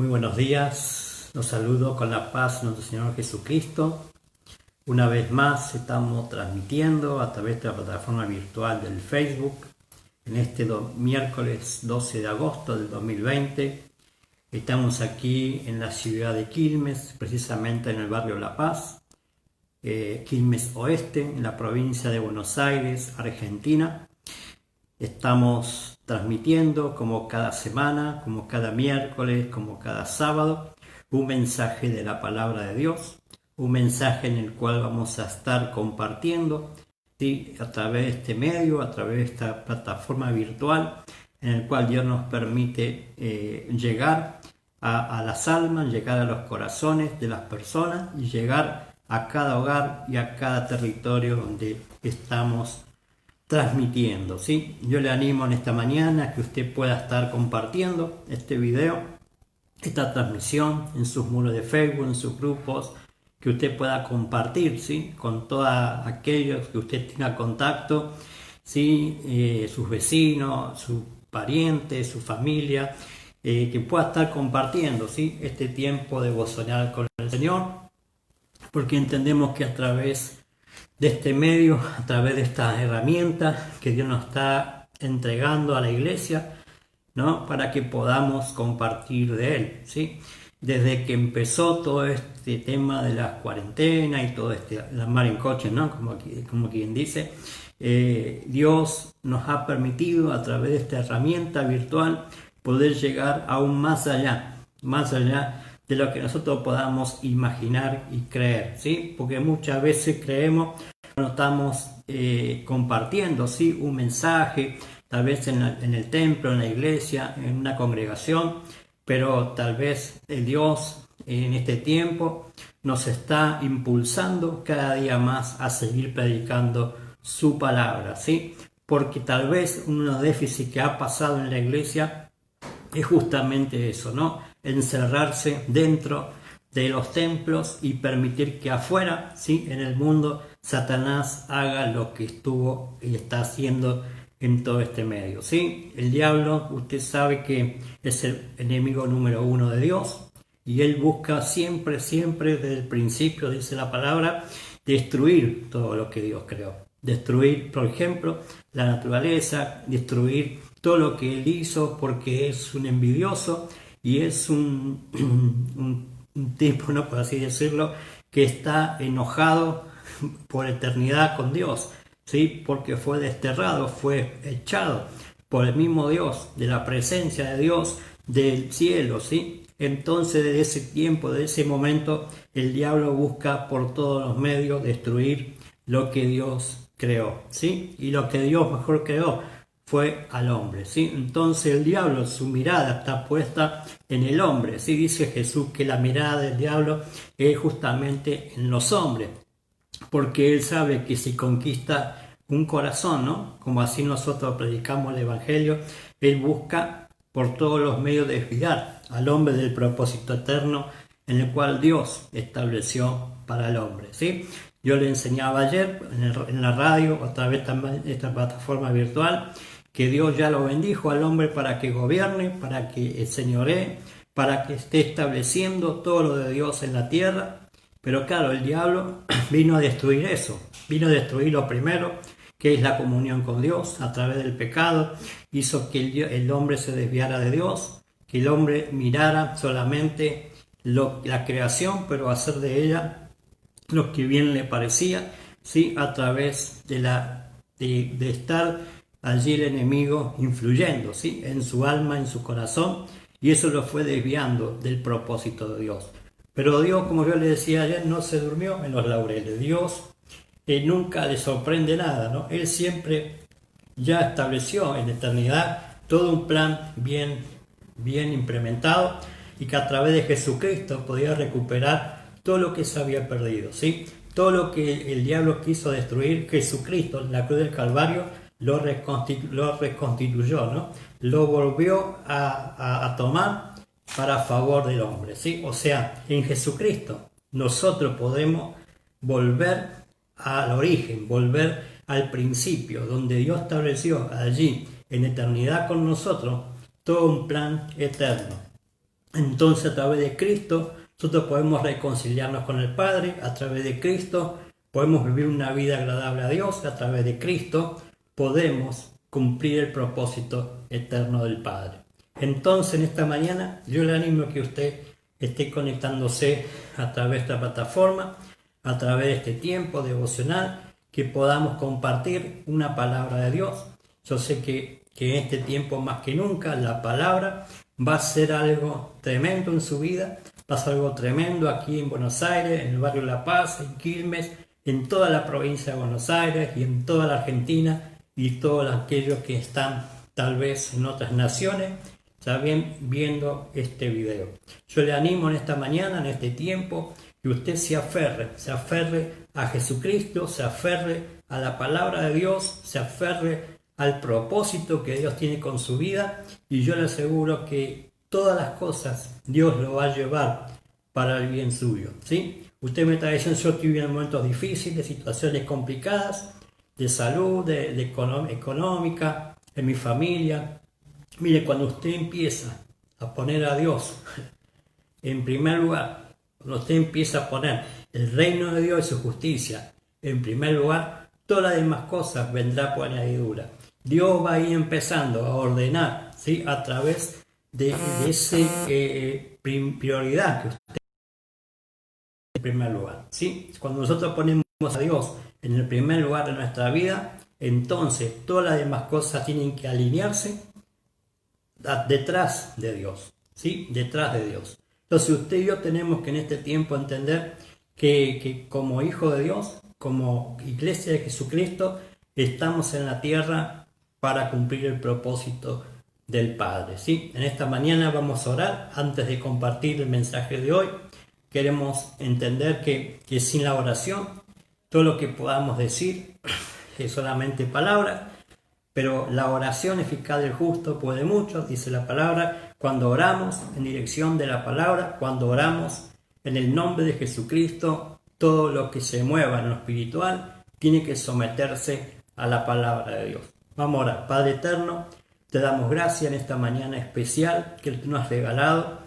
Muy buenos días, los saludo con la paz de nuestro Señor Jesucristo. Una vez más estamos transmitiendo a través de la plataforma virtual del Facebook en este miércoles 12 de agosto del 2020. Estamos aquí en la ciudad de Quilmes, precisamente en el barrio La Paz, Quilmes Oeste, en la provincia de Buenos Aires, Argentina. Estamos transmitiendo como cada semana, como cada miércoles, como cada sábado, un mensaje de la palabra de Dios, un mensaje en el cual vamos a estar compartiendo, ¿sí?, a través de este medio, a través de esta plataforma virtual, en el cual Dios nos permite llegar a las almas, llegar a los corazones de las personas y llegar a cada hogar y a cada territorio donde estamos transmitiendo, ¿sí? Yo le animo en esta mañana a que usted pueda estar compartiendo este video, esta transmisión en sus muros de Facebook, en sus grupos, que usted pueda compartir, ¿sí?, con todos aquellos que usted tenga contacto, ¿sí?, sus vecinos, sus parientes, su familia, que pueda estar compartiendo, ¿sí?, este tiempo devocional con el Señor, porque entendemos que a través de este medio, a través de estas herramientas que Dios nos está entregando a la iglesia, ¿no?, para que podamos compartir de Él, ¿sí? Desde que empezó todo este tema de la cuarentena y todo la mar en coche, ¿no?, como quien dice, Dios nos ha permitido a través de esta herramienta virtual poder llegar aún más allá de lo que nosotros podamos imaginar y creer, ¿sí? Porque muchas veces creemos cuando estamos compartiendo, ¿sí?, un mensaje, tal vez en el templo, en la iglesia, en una congregación, pero tal vez Dios en este tiempo nos está impulsando cada día más a seguir predicando su palabra, ¿sí? Porque tal vez uno déficit que ha pasado en la iglesia es justamente eso, ¿no? Encerrarse dentro de los templos y permitir que afuera, ¿sí?, en el mundo, Satanás haga lo que estuvo y está haciendo en todo este medio, ¿sí? El diablo, usted sabe que es el enemigo número uno de Dios y él busca siempre, desde el principio, dice la palabra, destruir todo lo que Dios creó. Destruir, por ejemplo, la naturaleza, destruir todo lo que él hizo, porque es un envidioso y es un tipo, ¿no?, por así decirlo, que está enojado por eternidad con Dios, ¿sí? Porque fue desterrado, fue echado por el mismo Dios, de la presencia de Dios, del cielo, ¿sí? Entonces, desde ese tiempo, de ese momento, el diablo busca por todos los medios destruir lo que Dios creó, ¿sí? Y lo que Dios mejor creó fue al hombre, ¿sí? Entonces el diablo, su mirada está puesta en el hombre, ¿sí? Dice Jesús que la mirada del diablo es justamente en los hombres, porque él sabe que si conquista un corazón, ¿no?, como así nosotros predicamos el evangelio, él busca por todos los medios desviar al hombre del propósito eterno en el cual Dios estableció para el hombre, ¿sí? Yo le enseñaba ayer en la radio, a través de esta plataforma virtual, que Dios ya lo bendijo al hombre para que gobierne, para que señoree, para que esté estableciendo todo lo de Dios en la tierra. Pero claro, el diablo vino a destruir eso, vino a destruir lo primero, que es la comunión con Dios a través del pecado. Hizo que el hombre se desviara de Dios, que el hombre mirara solamente la creación, pero hacer de ella lo que bien le parecía, ¿sí?, a través de estar allí el enemigo influyendo, ¿sí?, en su alma, en su corazón, y eso lo fue desviando del propósito de Dios. Pero Dios, como yo le decía ayer, no se durmió en los laureles. Dios nunca le sorprende nada, ¿no? Él siempre ya estableció en la eternidad todo un plan bien implementado y que a través de Jesucristo podía recuperar todo lo que se había perdido, ¿sí? Todo lo que el diablo quiso destruir, Jesucristo en la cruz del Calvario lo reconstituyó, ¿no? Lo volvió a tomar para favor del hombre, ¿sí? O sea, en Jesucristo nosotros podemos volver al origen, volver al principio, donde Dios estableció allí en eternidad con nosotros todo un plan eterno. Entonces a través de Cristo nosotros podemos reconciliarnos con el Padre, a través de Cristo podemos vivir una vida agradable a Dios, a través de Cristo podemos cumplir el propósito eterno del Padre. Entonces en esta mañana yo le animo a que usted esté conectándose a través de esta plataforma, a través de este tiempo devocional, que podamos compartir una palabra de Dios. Yo sé que en este tiempo más que nunca la palabra va a ser algo tremendo en su vida, va a ser algo tremendo aquí en Buenos Aires, en el barrio La Paz, en Quilmes, en toda la provincia de Buenos Aires y en toda la Argentina y todos aquellos que están tal vez en otras naciones también viendo este video. Yo le animo en esta mañana, en este tiempo, que usted se aferre a Jesucristo, se aferre a la palabra de Dios, se aferre al propósito que Dios tiene con su vida, y yo le aseguro que todas las cosas Dios lo va a llevar para el bien suyo, ¿sí? Usted me está diciendo, yo estoy viviendo momentos difíciles, situaciones complicadas, de salud, de económica, en mi familia. Mire, cuando usted empieza a poner a Dios en primer lugar, cuando usted empieza a poner el reino de Dios y su justicia en primer lugar, todas las demás cosas vendrán por añadidura. Dios va a ir empezando a ordenar, ¿sí?, a través de esa prioridad que usted en primer lugar, ¿sí? Cuando nosotros ponemos a Dios en el primer lugar de nuestra vida, entonces todas las demás cosas tienen que alinearse detrás de Dios, ¿sí? Detrás de Dios. Entonces usted y yo tenemos que en este tiempo entender que como hijo de Dios, como iglesia de Jesucristo, estamos en la tierra para cumplir el propósito del Padre, ¿sí? En esta mañana vamos a orar. Antes de compartir el mensaje de hoy, queremos entender que sin la oración, todo lo que podamos decir es solamente palabras, pero la oración eficaz del justo puede mucho, dice la palabra, cuando oramos en dirección de la palabra, cuando oramos en el nombre de Jesucristo, todo lo que se mueva en lo espiritual tiene que someterse a la palabra de Dios. Vamos a orar. Padre eterno, te damos gracias en esta mañana especial que tú nos has regalado,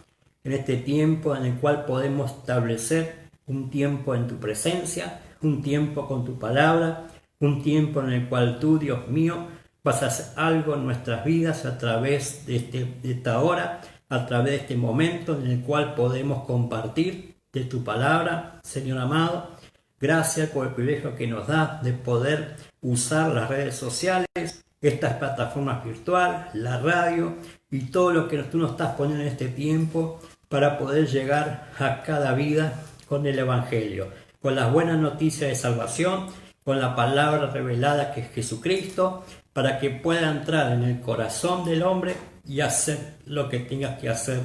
en este tiempo en el cual podemos establecer un tiempo en tu presencia, un tiempo con tu palabra, un tiempo en el cual tú, Dios mío, vas a hacer algo en nuestras vidas a través de esta hora, a través de este momento en el cual podemos compartir de tu palabra, Señor amado. Gracias por el privilegio que nos da de poder usar las redes sociales, estas plataformas virtuales, la radio y todo lo que tú nos estás poniendo en este tiempo para poder llegar a cada vida con el Evangelio, con las buenas noticias de salvación, con la palabra revelada que es Jesucristo, para que pueda entrar en el corazón del hombre y hacer lo que tengas que hacer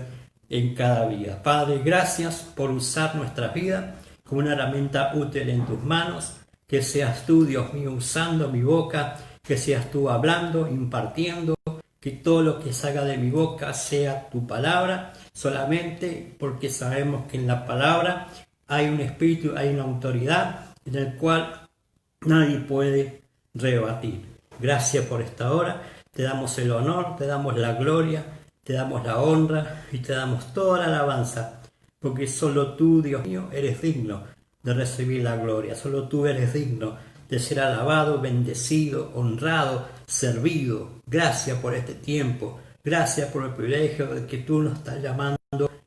en cada vida. Padre, gracias por usar nuestras vidas como una herramienta útil en tus manos, que seas tú, Dios mío, usando mi boca, que seas tú hablando, impartiendo, que todo lo que salga de mi boca sea tu palabra, solamente porque sabemos que en la palabra hay un espíritu, hay una autoridad en el cual nadie puede rebatir. Gracias por esta hora, te damos el honor, te damos la gloria, te damos la honra y te damos toda la alabanza, porque solo tú, Dios mío, eres digno de recibir la gloria, solo tú eres digno de ser alabado, bendecido, honrado, servido. Gracias por este tiempo, gracias por el privilegio de que tú nos estás llamando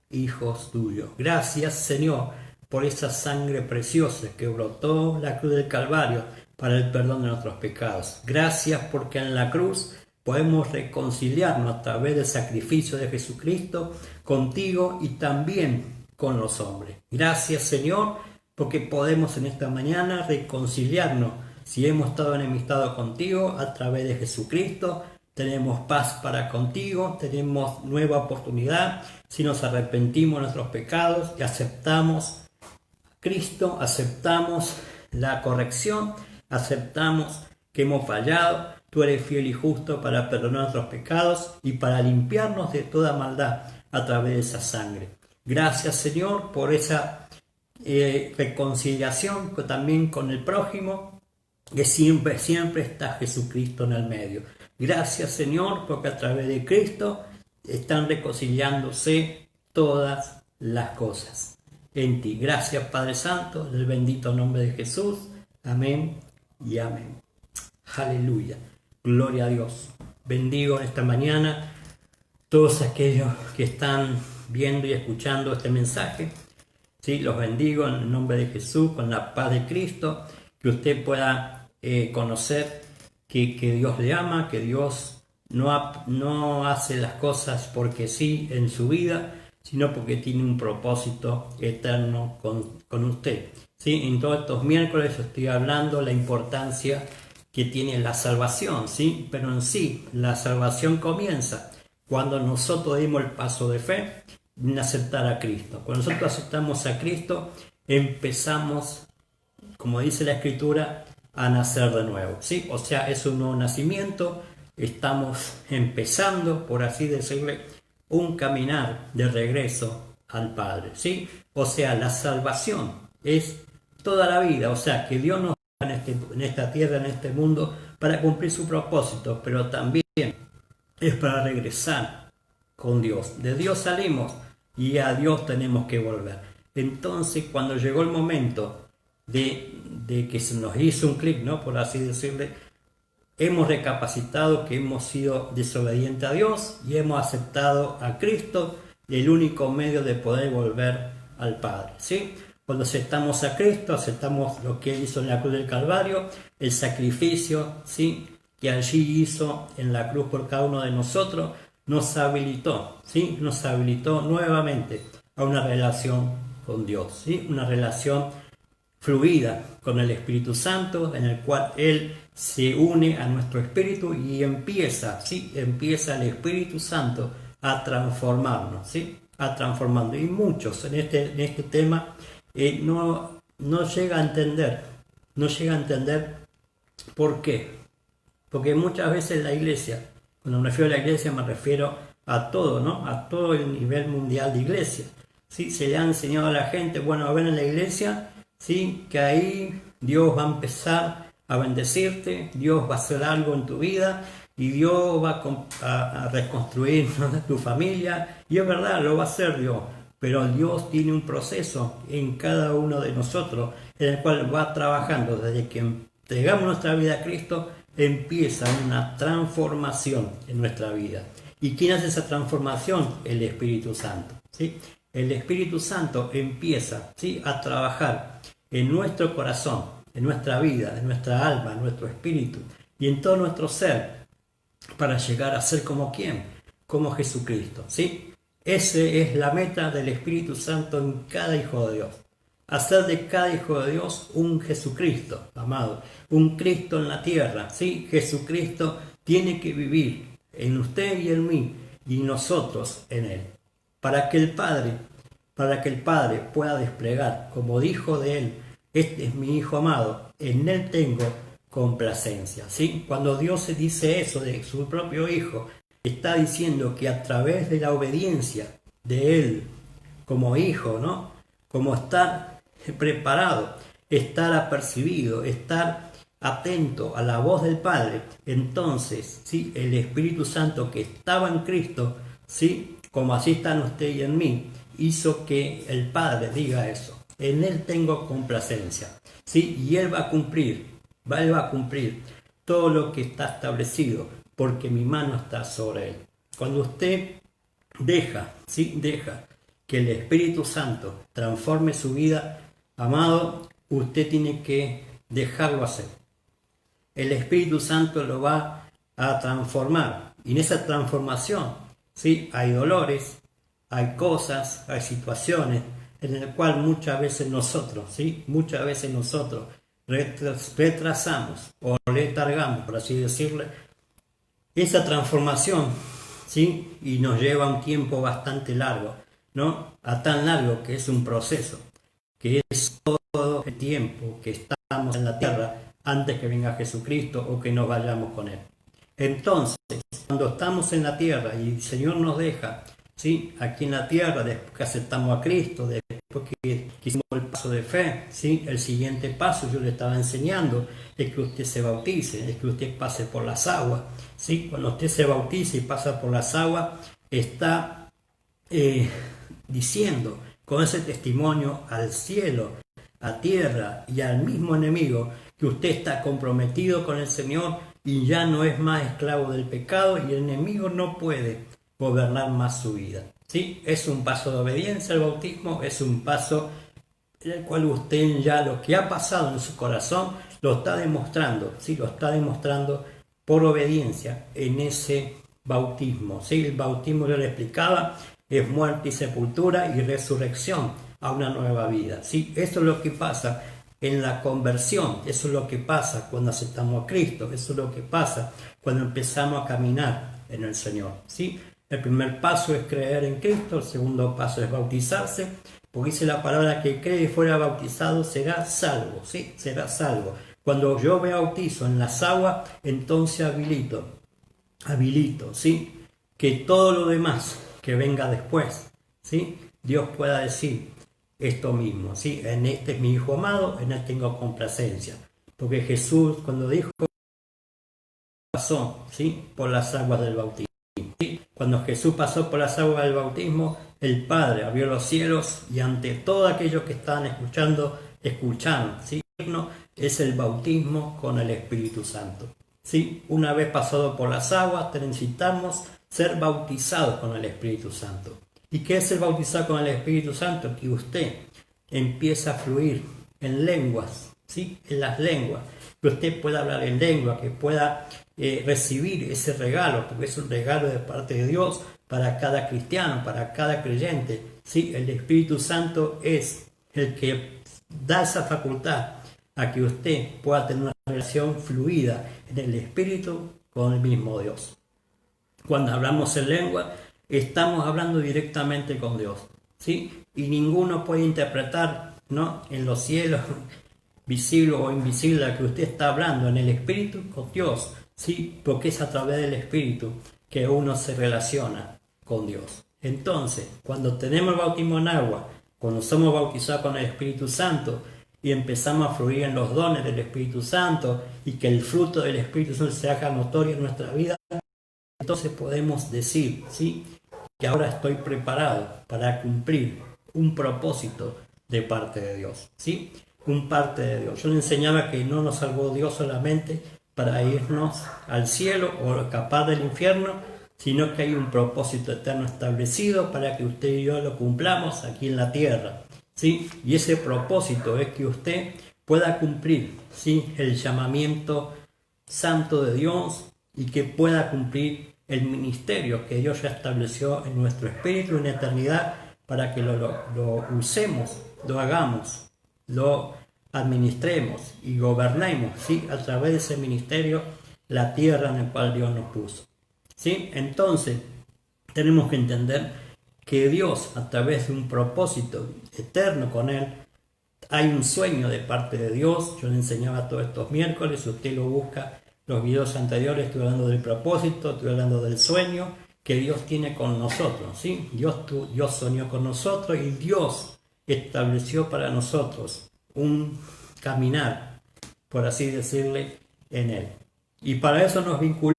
hijos tuyos. Gracias, Señor, por esa sangre preciosa que brotó la cruz del Calvario para el perdón de nuestros pecados. Gracias porque en la cruz podemos reconciliarnos a través del sacrificio de Jesucristo contigo y también con los hombres. Gracias, Señor, porque podemos en esta mañana reconciliarnos. Si hemos estado enemistados contigo a través de Jesucristo, tenemos paz para contigo, tenemos nueva oportunidad. Si nos arrepentimos de nuestros pecados y aceptamos a Cristo, aceptamos la corrección, aceptamos que hemos fallado, tú eres fiel y justo para perdonar nuestros pecados y para limpiarnos de toda maldad a través de esa sangre. Gracias, Señor, por esa reconciliación también con el prójimo, que siempre está Jesucristo en el medio. Gracias, Señor, porque a través de Cristo están reconciliándose todas las cosas en ti. Gracias, Padre Santo, en el bendito nombre de Jesús. Amén y amén. Aleluya. Gloria a Dios. Bendigo esta mañana todos aquellos que están viendo y escuchando este mensaje. Sí, los bendigo en el nombre de Jesús, con la paz de Cristo, que usted pueda conocer que Dios le ama, que Dios no hace las cosas porque sí en su vida, sino porque tiene un propósito eterno con usted. ¿Sí? En todos estos miércoles estoy hablando la importancia que tiene la salvación, ¿sí? Pero en sí, la salvación comienza cuando nosotros dimos el paso de fe en aceptar a Cristo. Cuando nosotros aceptamos a Cristo, empezamos, como dice la Escritura, a nacer de nuevo, ¿sí? O sea, es un nuevo nacimiento, estamos empezando, por así decirle, un caminar de regreso al Padre, ¿sí? O sea, la salvación es toda la vida, o sea, que Dios nos da en esta tierra, en este mundo, para cumplir su propósito, pero también es para regresar con Dios. De Dios salimos y a Dios tenemos que volver. Entonces, cuando llegó el momento de que se nos hizo un clic, ¿no? Por así decirle, hemos recapacitado que hemos sido desobedientes a Dios y hemos aceptado a Cristo, el único medio de poder volver al Padre, ¿sí? Cuando aceptamos a Cristo, aceptamos lo que Él hizo en la cruz del Calvario, el sacrificio, ¿sí?, que allí hizo en la cruz por cada uno de nosotros, nos habilitó, ¿sí?, nos habilitó nuevamente a una relación con Dios, ¿sí?, una relación fluida con el Espíritu Santo, en el cual Él se une a nuestro espíritu y empieza, ¿sí?, empieza el Espíritu Santo a transformarnos, ¿sí?, a transformarnos. Y muchos en este tema no llega a entender por qué. Porque muchas veces la iglesia, cuando me refiero a la iglesia me refiero a todo, ¿no? A todo el nivel mundial de iglesia, ¿sí? Se le ha enseñado a la gente, bueno, a ver en la iglesia, ¿sí?, que ahí Dios va a empezar a bendecirte, Dios va a hacer algo en tu vida y Dios va a reconstruir, ¿no?, tu familia. Y es verdad, lo va a hacer Dios, pero Dios tiene un proceso en cada uno de nosotros en el cual va trabajando. Desde que entregamos nuestra vida a Cristo, empieza una transformación en nuestra vida. ¿Y quién hace esa transformación? El Espíritu Santo, ¿sí? El Espíritu Santo empieza, ¿sí?, a trabajar en nuestro corazón, en nuestra vida, en nuestra alma, en nuestro espíritu y en todo nuestro ser, para llegar a ser como ¿quién? Como Jesucristo, ¿sí? Esa es la meta del Espíritu Santo en cada hijo de Dios. Hacer de cada hijo de Dios un Jesucristo, amado, un Cristo en la tierra, ¿sí? Jesucristo tiene que vivir en usted y en mí y nosotros en Él, para que el Padre pueda desplegar, como dijo de Él, este es mi Hijo amado, en Él tengo complacencia, ¿sí? Cuando Dios se dice eso de su propio Hijo, está diciendo que a través de la obediencia de Él como Hijo, ¿no?, como estar preparado, estar apercibido, estar atento a la voz del Padre, entonces, ¿sí?, el Espíritu Santo que estaba en Cristo, ¿sí?, como así está en usted y en mí, hizo que el Padre diga eso. En Él tengo complacencia, ¿sí?, y Él va a cumplir todo lo que está establecido, porque mi mano está sobre Él. Cuando usted deja que el Espíritu Santo transforme su vida, amado, usted tiene que dejarlo hacer. El Espíritu Santo lo va a transformar. Y en esa transformación, ¿sí?, hay dolores, hay cosas, hay situaciones en las cuales muchas veces nosotros retrasamos o letargamos, por así decirle, esa transformación, ¿sí?, y nos lleva un tiempo bastante largo, ¿no? A tan largo que es un proceso, que es todo el tiempo que estamos en la tierra antes que venga Jesucristo o que nos vayamos con Él. Entonces, cuando estamos en la tierra y el Señor nos deja, ¿sí?, aquí en la tierra, después que aceptamos a Cristo, después que hicimos el paso de fe, ¿sí?, el siguiente paso, yo le estaba enseñando, es que usted se bautice, es que usted pase por las aguas, ¿sí? Cuando usted se bautiza y pasa por las aguas, está diciendo con ese testimonio al cielo, a tierra y al mismo enemigo que usted está comprometido con el Señor y ya no es más esclavo del pecado y el enemigo no puede gobernar más su vida. ¿Sí? Es un paso de obediencia al bautismo, es un paso en el cual usted ya lo que ha pasado en su corazón lo está demostrando, ¿sí? Lo está demostrando por obediencia en ese bautismo. ¿Sí? El bautismo, yo le explicaba, es muerte y sepultura y resurrección a una nueva vida. ¿Sí? Eso es lo que pasa en la conversión, eso es lo que pasa cuando aceptamos a Cristo, eso es lo que pasa cuando empezamos a caminar en el Señor. ¿Sí? El primer paso es creer en Cristo, el segundo paso es bautizarse, porque dice la palabra que cree y fuera bautizado será salvo, ¿sí? Será salvo. Cuando yo me bautizo en las aguas, entonces habilito, ¿sí? Que todo lo demás que venga después, ¿sí? Dios pueda decir esto mismo, ¿sí? En este es mi Hijo amado, en él tengo complacencia. Porque Jesús, cuando dijo, pasó, ¿sí? Por las aguas del bautismo. ¿Sí? Cuando Jesús pasó por las aguas del bautismo, el Padre abrió los cielos y ante todos aquellos que estaban escucharon, ¿sí? Es el bautismo con el Espíritu Santo. ¿Sí? Una vez pasado por las aguas, necesitamos ser bautizados con el Espíritu Santo. ¿Y qué es el bautizado con el Espíritu Santo? Que usted empieza a fluir en lenguas, ¿sí? En las lenguas, que usted pueda hablar en lengua, que pueda recibir ese regalo, porque es un regalo de parte de Dios para cada cristiano, para cada creyente. ¿Sí? El Espíritu Santo es el que da esa facultad a que usted pueda tener una relación fluida en el Espíritu con el mismo Dios. Cuando hablamos en lengua, estamos hablando directamente con Dios, ¿sí? Y ninguno puede interpretar, ¿no? En los cielos, visible o invisible, a que usted está hablando en el Espíritu con Dios, ¿sí? Porque es a través del Espíritu que uno se relaciona con Dios. Entonces, cuando tenemos el bautismo en agua, cuando somos bautizados con el Espíritu Santo y empezamos a fluir en los dones del Espíritu Santo y que el fruto del Espíritu Santo se haga notorio en nuestra vida, entonces podemos decir, ¿sí? Que ahora estoy preparado para cumplir un propósito de parte de Dios, ¿sí? Un parte de Dios. Yo le enseñaba que no nos salvó Dios solamente para irnos al cielo o escapar del infierno, sino que hay un propósito eterno establecido para que usted y yo lo cumplamos aquí en la tierra, ¿sí? Y ese propósito es que usted pueda cumplir, ¿sí? El llamamiento santo de Dios y que pueda cumplir el ministerio que Dios ya estableció en nuestro espíritu en eternidad para que lo usemos, lo hagamos, lo administremos y gobernemos, ¿sí? A través de ese ministerio la tierra en la cual Dios nos puso, ¿sí? Entonces tenemos que entender que Dios, a través de un propósito eterno con Él, hay un sueño de parte de Dios. Yo le enseñaba todos estos miércoles, si usted lo busca, los videos anteriores, estoy hablando del propósito, estoy hablando del sueño que Dios tiene con nosotros, ¿sí? Dios soñó con nosotros y Dios estableció para nosotros un caminar, por así decirle, en Él. Y para eso nos vinculó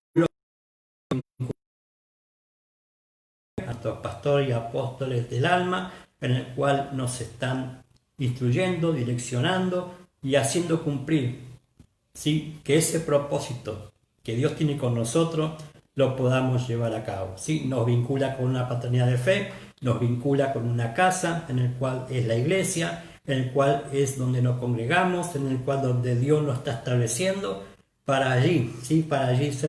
a nuestros pastores y apóstoles del alma, en el cual nos están instruyendo, direccionando y haciendo cumplir, ¿sí? Que ese propósito que Dios tiene con nosotros lo podamos llevar a cabo, ¿sí? Nos vincula con una paternidad de fe, nos vincula con una casa en el cual es la iglesia, en el cual es donde nos congregamos, en el cual donde Dios nos está estableciendo para allí, ¿sí? Para allí ser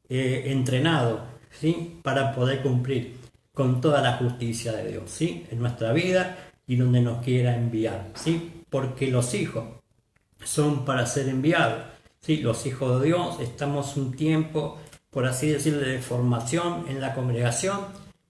entrenado, ¿sí? Para poder cumplir con toda la justicia de Dios, ¿sí? En nuestra vida y donde nos quiera enviar, ¿sí? Porque los hijos son para ser enviados, ¿sí? Los hijos de Dios estamos un tiempo, por así decirlo, de formación en la congregación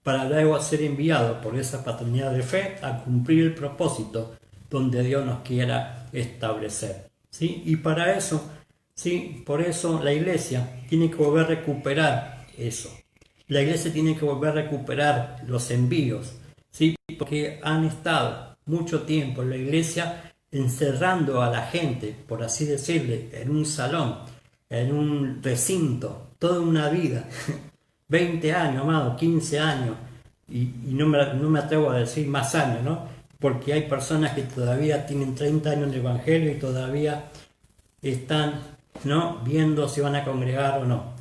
para luego ser enviados por esa paternidad de fe a cumplir el propósito donde Dios nos quiera establecer, ¿sí? Y para eso, ¿sí? Por eso la iglesia tiene que volver a recuperar eso. La iglesia tiene que volver a recuperar los envíos, ¿sí? Porque han estado mucho tiempo en la iglesia encerrando a la gente, por así decirle, en un salón, en un recinto, toda una vida, 20 años, amado, 15 años, y no me atrevo a decir más años, ¿no? Porque hay personas que todavía tienen 30 años en el Evangelio y todavía están, ¿no?, viendo si van a congregar o no,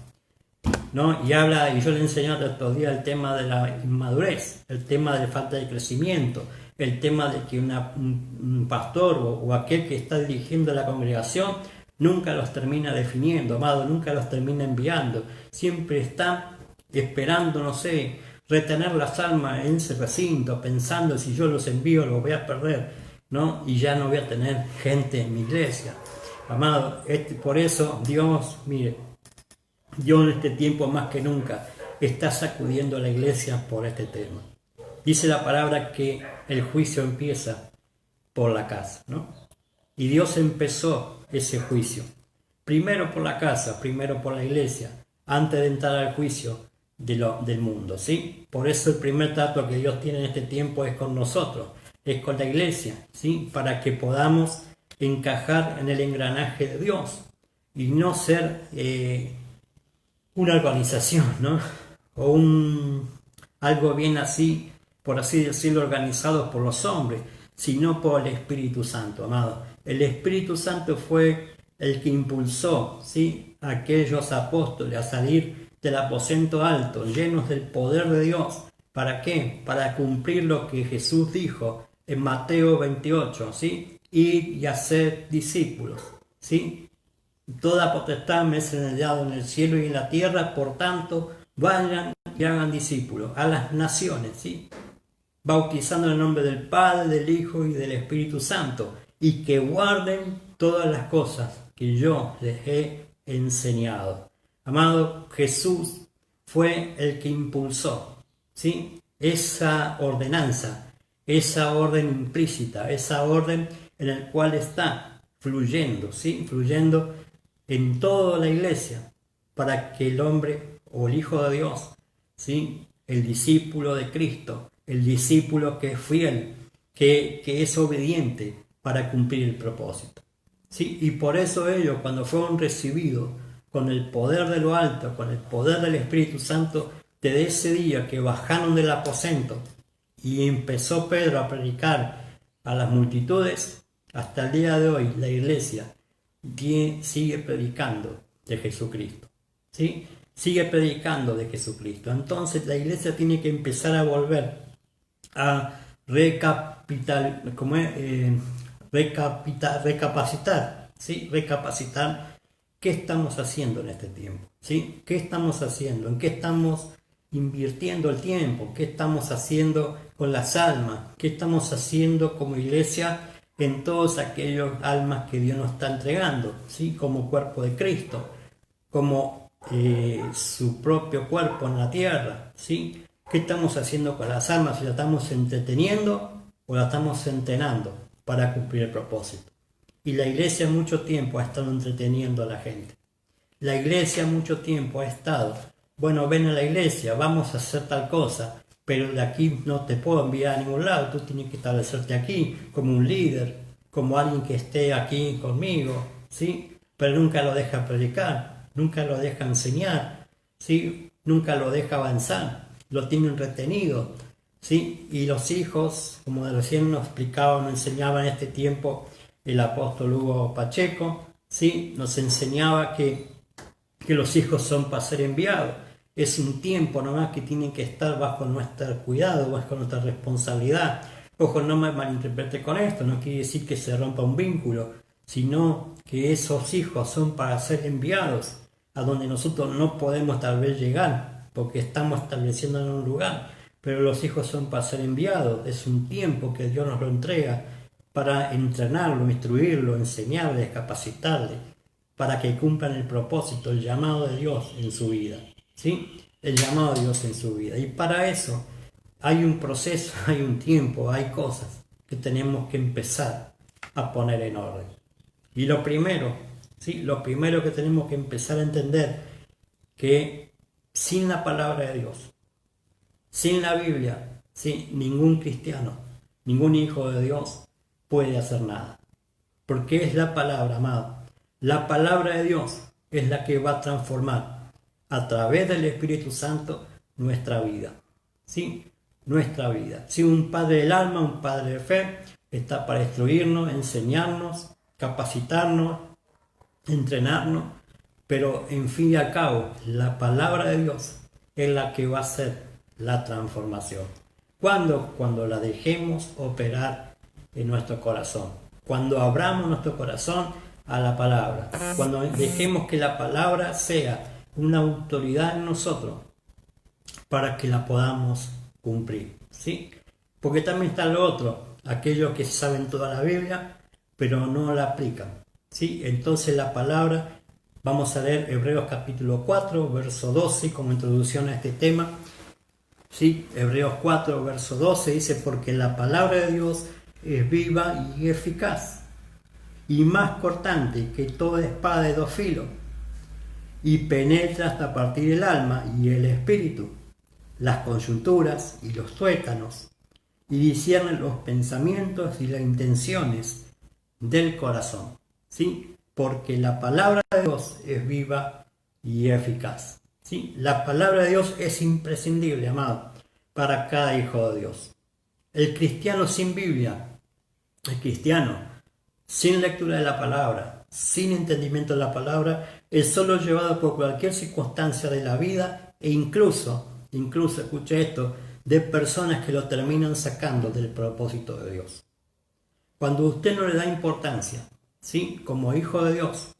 ¿no? Y yo le enseñé el otro día el tema de la inmadurez, el tema de la falta de crecimiento, el tema de que un pastor o aquel que está dirigiendo la congregación nunca los termina definiendo, amado, nunca los termina enviando, siempre está esperando, no sé, retener las almas en ese recinto, pensando si yo los envío los voy a perder, ¿no? Y ya no voy a tener gente en mi iglesia. Amado, por eso Dios, mire, Dios en este tiempo más que nunca está sacudiendo a la iglesia por este tema. Dice la palabra que el juicio empieza por la casa, ¿no? Y Dios empezó ese juicio. Primero por la casa, primero por la iglesia, antes de entrar al juicio del mundo, ¿sí? Por eso el primer trato que Dios tiene en este tiempo es con nosotros, es con la iglesia, ¿sí? Para que podamos encajar en el engranaje de Dios y no ser una organización, ¿no? O algo bien así, por así decirlo, organizado por los hombres, sino por el Espíritu Santo, amado. El Espíritu Santo fue el que impulsó, ¿sí?, a aquellos apóstoles a salir del aposento alto, llenos del poder de Dios. ¿Para qué? Para cumplir lo que Jesús dijo en Mateo 28, ¿sí? Ir y hacer discípulos, ¿sí? Toda potestad me es dado en el cielo y en la tierra, por tanto, vayan y hagan discípulos a las naciones, ¿sí?, bautizando en el nombre del Padre, del Hijo y del Espíritu Santo, y que guarden todas las cosas que yo les he enseñado. Amado, Jesús fue el que impulsó, ¿sí?, esa ordenanza, esa orden implícita, esa orden en la cual está fluyendo, ¿sí?, fluyendo en toda la iglesia, para que el hombre o el Hijo de Dios, ¿sí?, el discípulo de Cristo, el discípulo que es fiel, que es obediente para cumplir el propósito, ¿sí? Y por eso ellos, cuando fueron recibidos con el poder de lo alto, con el poder del Espíritu Santo, desde ese día que bajaron del aposento y empezó Pedro a predicar a las multitudes, hasta el día de hoy la iglesia sigue predicando de Jesucristo, ¿sí? Sigue predicando de Jesucristo. Entonces la iglesia tiene que empezar a volver a recapacitar, ¿sí?, recapacitar qué estamos haciendo en este tiempo, ¿sí? ¿Qué estamos haciendo? ¿En qué estamos invirtiendo el tiempo? ¿Qué estamos haciendo con las almas? ¿Qué estamos haciendo como iglesia en todos aquellos almas que Dios nos está entregando, ¿sí?, como cuerpo de Cristo, como su propio cuerpo en la tierra, ¿sí? ¿Qué estamos haciendo con las almas? ¿Si la estamos entreteniendo o la estamos entrenando para cumplir el propósito? Y la iglesia mucho tiempo ha estado entreteniendo a la gente. La iglesia mucho tiempo ha estado, bueno, ven a la iglesia, vamos a hacer tal cosa, pero de aquí no te puedo enviar a ningún lado, tú tienes que establecerte aquí como un líder, como alguien que esté aquí conmigo, ¿sí? Pero nunca lo deja predicar, nunca lo deja enseñar, ¿sí? Nunca lo deja avanzar, lo tienen retenido, ¿sí? Y los hijos, como recién nos explicaba, nos enseñaba en este tiempo el apóstol Hugo Pacheco, ¿sí?, nos enseñaba que los hijos son para ser enviados. Es un tiempo nomás que tienen que estar bajo nuestro cuidado, bajo nuestra responsabilidad. Ojo, no me malinterprete con esto, no quiere decir que se rompa un vínculo, sino que esos hijos son para ser enviados a donde nosotros no podemos tal vez llegar, porque estamos estableciendo en un lugar, pero los hijos son para ser enviados. Es un tiempo que Dios nos lo entrega para entrenarlo, instruirlo, enseñarle, capacitarle, para que cumplan el propósito, el llamado de Dios en su vida, ¿sí? El llamado de Dios en su vida. Y para eso hay un proceso, hay un tiempo, hay cosas que tenemos que empezar a poner en orden. Y lo primero, ¿sí?, lo primero que tenemos que empezar a entender, que sin la palabra de Dios, sin la Biblia, ¿sí?, ningún cristiano, ningún hijo de Dios puede hacer nada. Porque es la palabra, amado. La palabra de Dios es la que va a transformar a través del Espíritu Santo nuestra vida, ¿sí? nuestra vida. Si un padre del alma, un padre de fe, está para instruirnos, enseñarnos, capacitarnos, entrenarnos, pero en fin y al cabo, la palabra de Dios es la que va a hacer la transformación. ¿Cuándo? Cuando la dejemos operar en nuestro corazón. Cuando abramos nuestro corazón a la palabra. Cuando dejemos que la palabra sea una autoridad en nosotros para que la podamos cumplir. ¿Sí? Porque también está lo otro, aquellos que saben toda la Biblia, pero no la aplican. ¿Sí? Entonces la palabra, vamos a leer Hebreos capítulo 4, verso 12, como introducción a este tema. ¿Sí? Hebreos 4, verso 12 dice, porque la palabra de Dios es viva y eficaz, y más cortante que toda espada de dos filos, y penetra hasta partir el alma y el espíritu, las coyunturas y los tuétanos, y discierne los pensamientos y las intenciones del corazón. ¿Sí? Porque la palabra de Dios es viva y eficaz. ¿Sí? La palabra de Dios es imprescindible, amado, para cada hijo de Dios. El cristiano sin Biblia, el cristiano sin lectura de la palabra, sin entendimiento de la palabra, es solo llevado por cualquier circunstancia de la vida e incluso, escuche esto, de personas que lo terminan sacando del propósito de Dios. Cuando usted no le da importancia, ¿sí? Como hijo de Dios,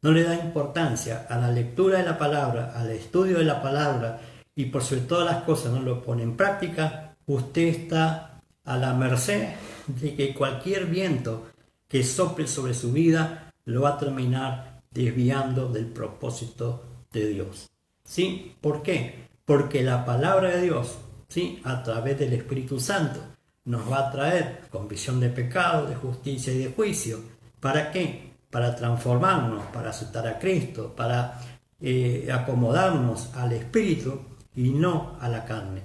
no le da importancia a la lectura de la palabra, al estudio de la palabra y por sobre todas las cosas no lo pone en práctica, usted está a la merced de que cualquier viento que sople sobre su vida lo va a terminar desviando del propósito de Dios. ¿Sí? ¿Por qué? Porque la palabra de Dios, ¿sí? A través del Espíritu Santo, nos va a traer convicción de pecado, de justicia y de juicio. ¿Para qué? Para transformarnos, para aceptar a Cristo, para acomodarnos al Espíritu y no a la carne.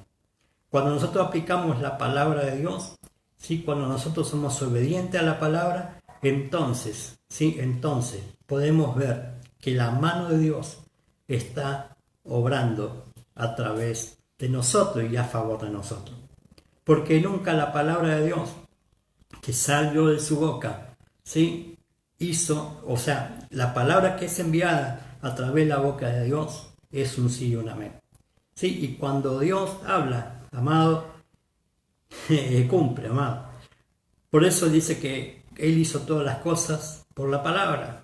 Cuando nosotros aplicamos la palabra de Dios, ¿sí? Cuando nosotros somos obedientes a la palabra, entonces, ¿sí? Entonces podemos ver que la mano de Dios está obrando a través de nosotros y a favor de nosotros. Porque nunca la palabra de Dios que salió de su boca, ¿sí? La palabra que es enviada a través de la boca de Dios es un sí y un amén. ¿Sí? Y cuando Dios habla, amado, cumple, amado. Por eso dice que Él hizo todas las cosas por la palabra.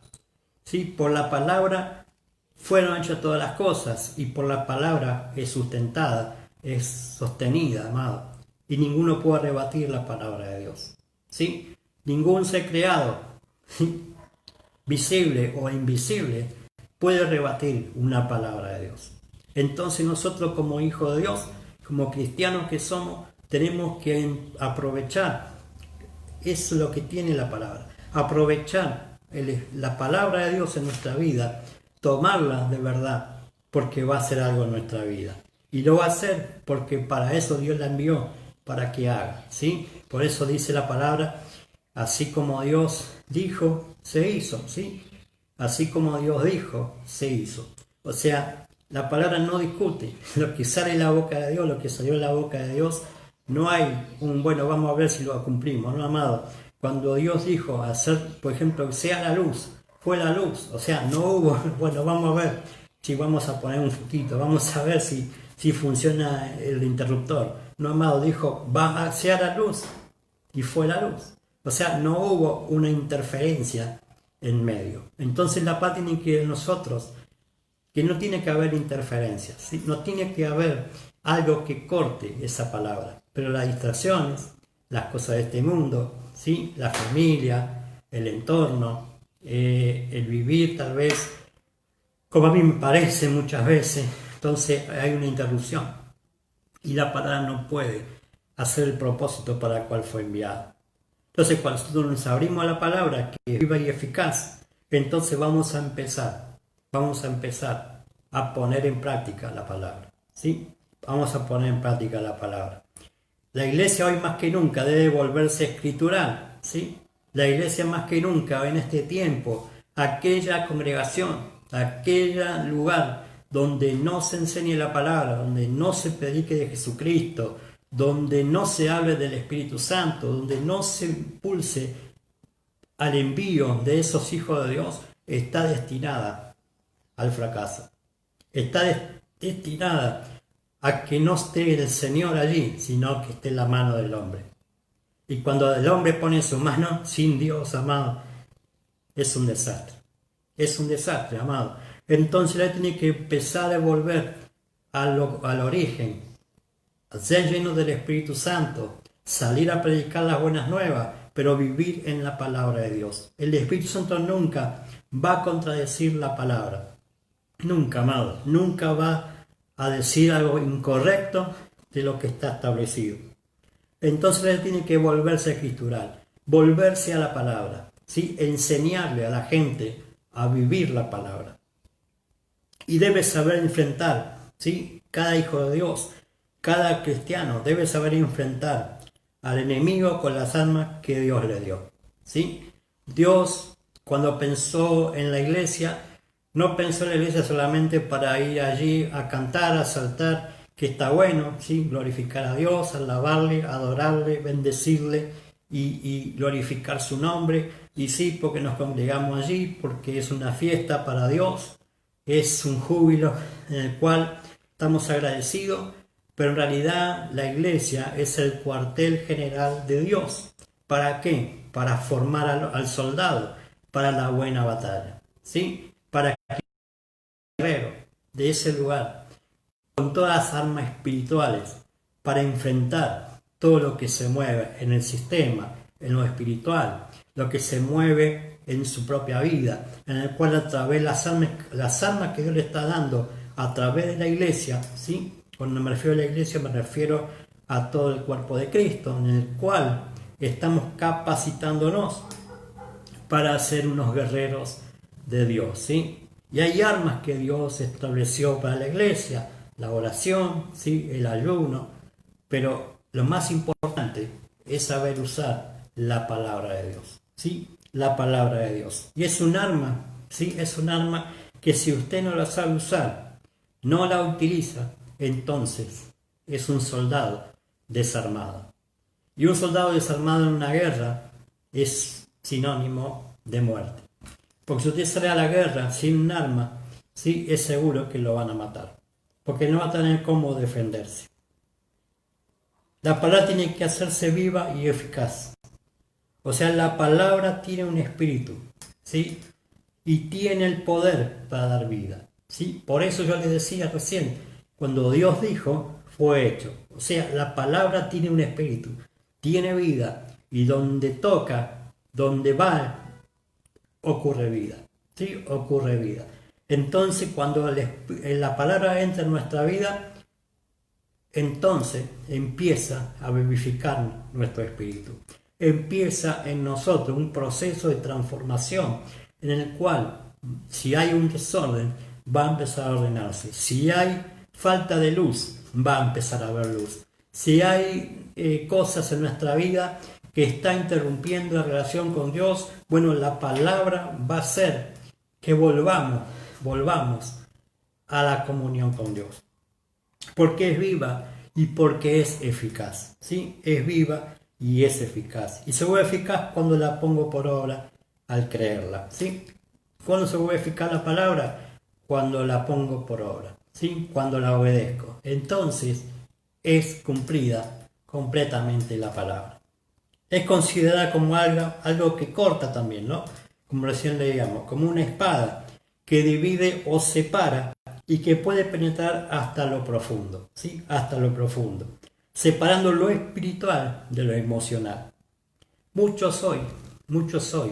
¿Sí? Por la palabra fueron hechas todas las cosas y por la palabra es sustentada, es sostenida, amado. Y ninguno puede rebatir la palabra de Dios. ¿Sí? Ningún ser creado, ¿sí? Visible o invisible, puede rebatir una palabra de Dios. Entonces nosotros como hijos de Dios, como cristianos que somos, tenemos que aprovechar, eso es lo que tiene la palabra, aprovechar la palabra de Dios en nuestra vida, tomarla de verdad, porque va a hacer algo en nuestra vida. Y lo va a hacer porque para eso Dios la envió, para que haga, ¿sí? Por eso dice la palabra, así como Dios dijo, se hizo, ¿sí? Así como Dios dijo, se hizo. O sea, la palabra no discute. Lo que sale de la boca de Dios, lo que salió de la boca de Dios, no hay bueno, vamos a ver si lo cumplimos, ¿no, amado? Cuando Dios dijo hacer, por ejemplo, que sea la luz, fue la luz. O sea, no hubo, bueno, vamos a ver si vamos a poner un foquito, vamos a ver si funciona el interruptor. No, amado, dijo, va a ser la luz, y fue la luz. O sea, no hubo una interferencia en medio. Entonces la paz tiene que ir nosotros, que no tiene que haber interferencias, ¿sí? No tiene que haber algo que corte esa palabra. Pero las distracciones, las cosas de este mundo, ¿sí? La familia, el entorno, el vivir tal vez, como a mí me parece muchas veces, entonces hay una interrupción. Y la palabra no puede hacer el propósito para el cual fue enviada. Entonces, cuando nosotros nos abrimos a la palabra, que es viva y eficaz, entonces vamos a empezar a poner en práctica la palabra, ¿sí? Vamos a poner en práctica la palabra. La iglesia hoy más que nunca debe volverse escritural, ¿sí? La iglesia más que nunca en este tiempo, aquella congregación, aquel lugar donde no se enseñe la palabra, donde no se predique de Jesucristo, donde no se hable del Espíritu Santo, donde no se impulse al envío de esos hijos de Dios, está destinada al fracaso. Está destinada a que no esté el Señor allí, sino que esté en la mano del hombre. Y cuando el hombre pone su mano sin Dios, amado, es un desastre. Es un desastre, amado. Entonces él tiene que empezar a volver al origen, a ser lleno del Espíritu Santo, salir a predicar las buenas nuevas, pero vivir en la palabra de Dios. El Espíritu Santo nunca va a contradecir la palabra. Nunca, amado. Nunca va a decir algo incorrecto de lo que está establecido. Entonces él tiene que volverse escritural, volverse a la palabra, ¿sí? Enseñarle a la gente a vivir la palabra. Y debe saber enfrentar, ¿sí? Cada hijo de Dios, cada cristiano debe saber enfrentar al enemigo con las armas que Dios le dio, ¿sí? Dios, cuando pensó en la iglesia, no pensó en la iglesia solamente para ir allí a cantar, a saltar, que está bueno, ¿sí? Glorificar a Dios, alabarle, adorarle, bendecirle y glorificar su nombre. Y sí, porque nos congregamos allí, porque es una fiesta para Dios, es un júbilo en el cual estamos agradecidos, pero en realidad la iglesia es el cuartel general de Dios. ¿Para qué? Para formar al soldado, para la buena batalla, ¿sí? Para que el guerrero de ese lugar, con todas las armas espirituales, para enfrentar todo lo que se mueve en el sistema, en lo espiritual, lo que se mueve en su propia vida, en el cual a través de las armas que Dios le está dando a través de la iglesia, ¿sí? Cuando me refiero a la iglesia me refiero a todo el cuerpo de Cristo, en el cual estamos capacitándonos para ser unos guerreros de Dios, ¿sí? Y hay armas que Dios estableció para la iglesia, la oración, ¿sí? El ayuno, pero lo más importante es saber usar la palabra de Dios, ¿sí? La palabra de Dios. Y es un arma, ¿sí? Es un arma que si usted no la sabe usar, no la utiliza, entonces es un soldado desarmado. Y un soldado desarmado en una guerra es sinónimo de muerte. Porque si usted sale a la guerra sin un arma, sí, es seguro que lo van a matar. Porque no va a tener cómo defenderse. La palabra tiene que hacerse viva y eficaz. O sea, la palabra tiene un espíritu, ¿sí? Y tiene el poder para dar vida, ¿sí? Por eso yo les decía recién, cuando Dios dijo, fue hecho. O sea, la palabra tiene un espíritu, tiene vida, y donde toca, donde va, ocurre vida, ¿sí? Ocurre vida. Entonces, cuando la palabra entra en nuestra vida, entonces empieza a vivificar nuestro espíritu. Empieza en nosotros un proceso de transformación en el cual, si hay un desorden, va a empezar a ordenarse. Si hay falta de luz, va a empezar a haber luz. Si hay cosas en nuestra vida que está interrumpiendo la relación con Dios, bueno, la palabra va a hacer que volvamos a la comunión con Dios. Porque es viva y porque es eficaz, ¿sí? Es viva y es eficaz. Y se vuelve eficaz cuando la pongo por obra al creerla, ¿sí? ¿Cuándo se vuelve eficaz la palabra? Cuando la pongo por obra, ¿sí? Cuando la obedezco. Entonces es cumplida completamente la palabra. Es considerada como algo que corta también, ¿no? Como recién leíamos, como una espada que divide o separa y que puede penetrar hasta lo profundo, ¿sí? Hasta lo profundo, separando lo espiritual de lo emocional. Muchos hoy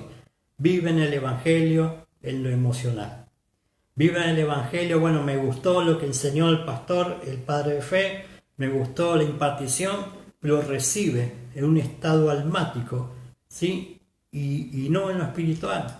viven el Evangelio en lo emocional. Viven el Evangelio, bueno, me gustó lo que enseñó el pastor, el padre de fe, me gustó la impartición, lo recibe en un estado almático, ¿sí? Y no en lo espiritual.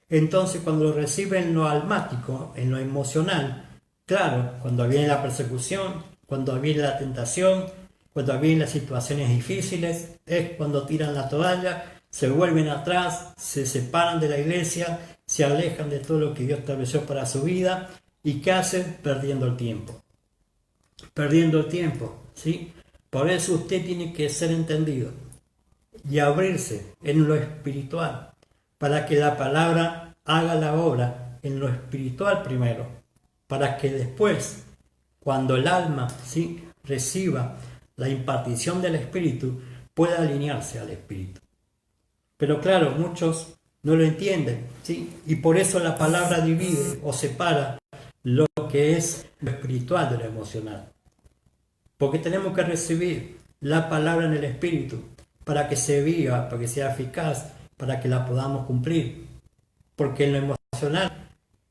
Entonces, cuando lo recibe en lo almático, en lo emocional, claro, cuando viene la persecución, cuando viene la tentación, cuando vienen las situaciones difíciles, es cuando tiran la toalla, se vuelven atrás, se separan de la iglesia, se alejan de todo lo que Dios estableció para su vida. ¿Y qué hacen? Perdiendo el tiempo. Perdiendo el tiempo, ¿sí? Por eso usted tiene que ser entendido y abrirse en lo espiritual, para que la palabra haga la obra en lo espiritual primero, para que después, cuando el alma ¿sí? reciba la impartición del Espíritu, pueda alinearse al Espíritu. Pero claro, muchos no lo entienden, ¿sí? Y por eso la palabra divide o separa lo que es lo espiritual de lo emocional. Porque tenemos que recibir la palabra en el Espíritu para que se viva, para que sea eficaz, para que la podamos cumplir. Porque en lo emocional,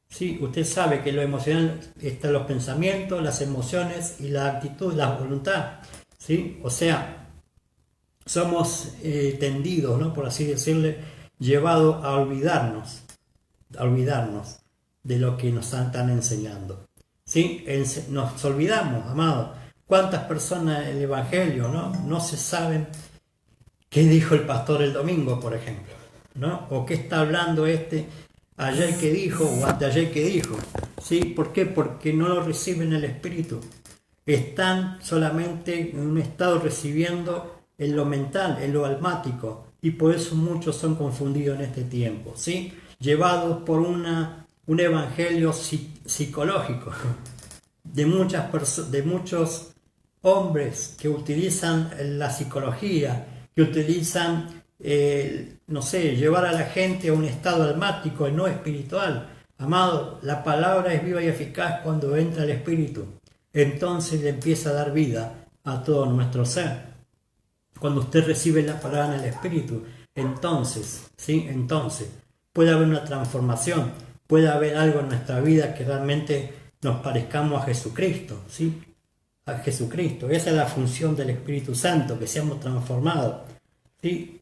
sí, usted sabe que en lo emocional están los pensamientos, las emociones y la actitud, la voluntad, ¿sí? O sea, somos tendidos, ¿no? Por así decirle, llevados a olvidarnos de lo que nos están enseñando. ¿Sí? Nos olvidamos, amados. ¿Cuántas personas en el Evangelio no se saben qué dijo el pastor el domingo, por ejemplo? ¿No? O qué está hablando ayer que dijo o anteayer que dijo. ¿Sí? ¿Por qué? Porque no lo reciben el Espíritu. Están solamente en un estado recibiendo en lo mental, en lo almático, y por eso muchos son confundidos en este tiempo, ¿sí? Llevados por un evangelio psicológico de muchos hombres que utilizan la psicología, que utilizan, llevar a la gente a un estado almático y no espiritual. Amado, la palabra es viva y eficaz cuando entra el Espíritu. Entonces le empieza a dar vida a todo nuestro ser. Cuando usted recibe la palabra en el Espíritu, entonces puede haber una transformación, puede haber algo en nuestra vida que realmente nos parezcamos a Jesucristo, ¿sí? A Jesucristo. Esa es la función del Espíritu Santo, que seamos transformados, ¿sí?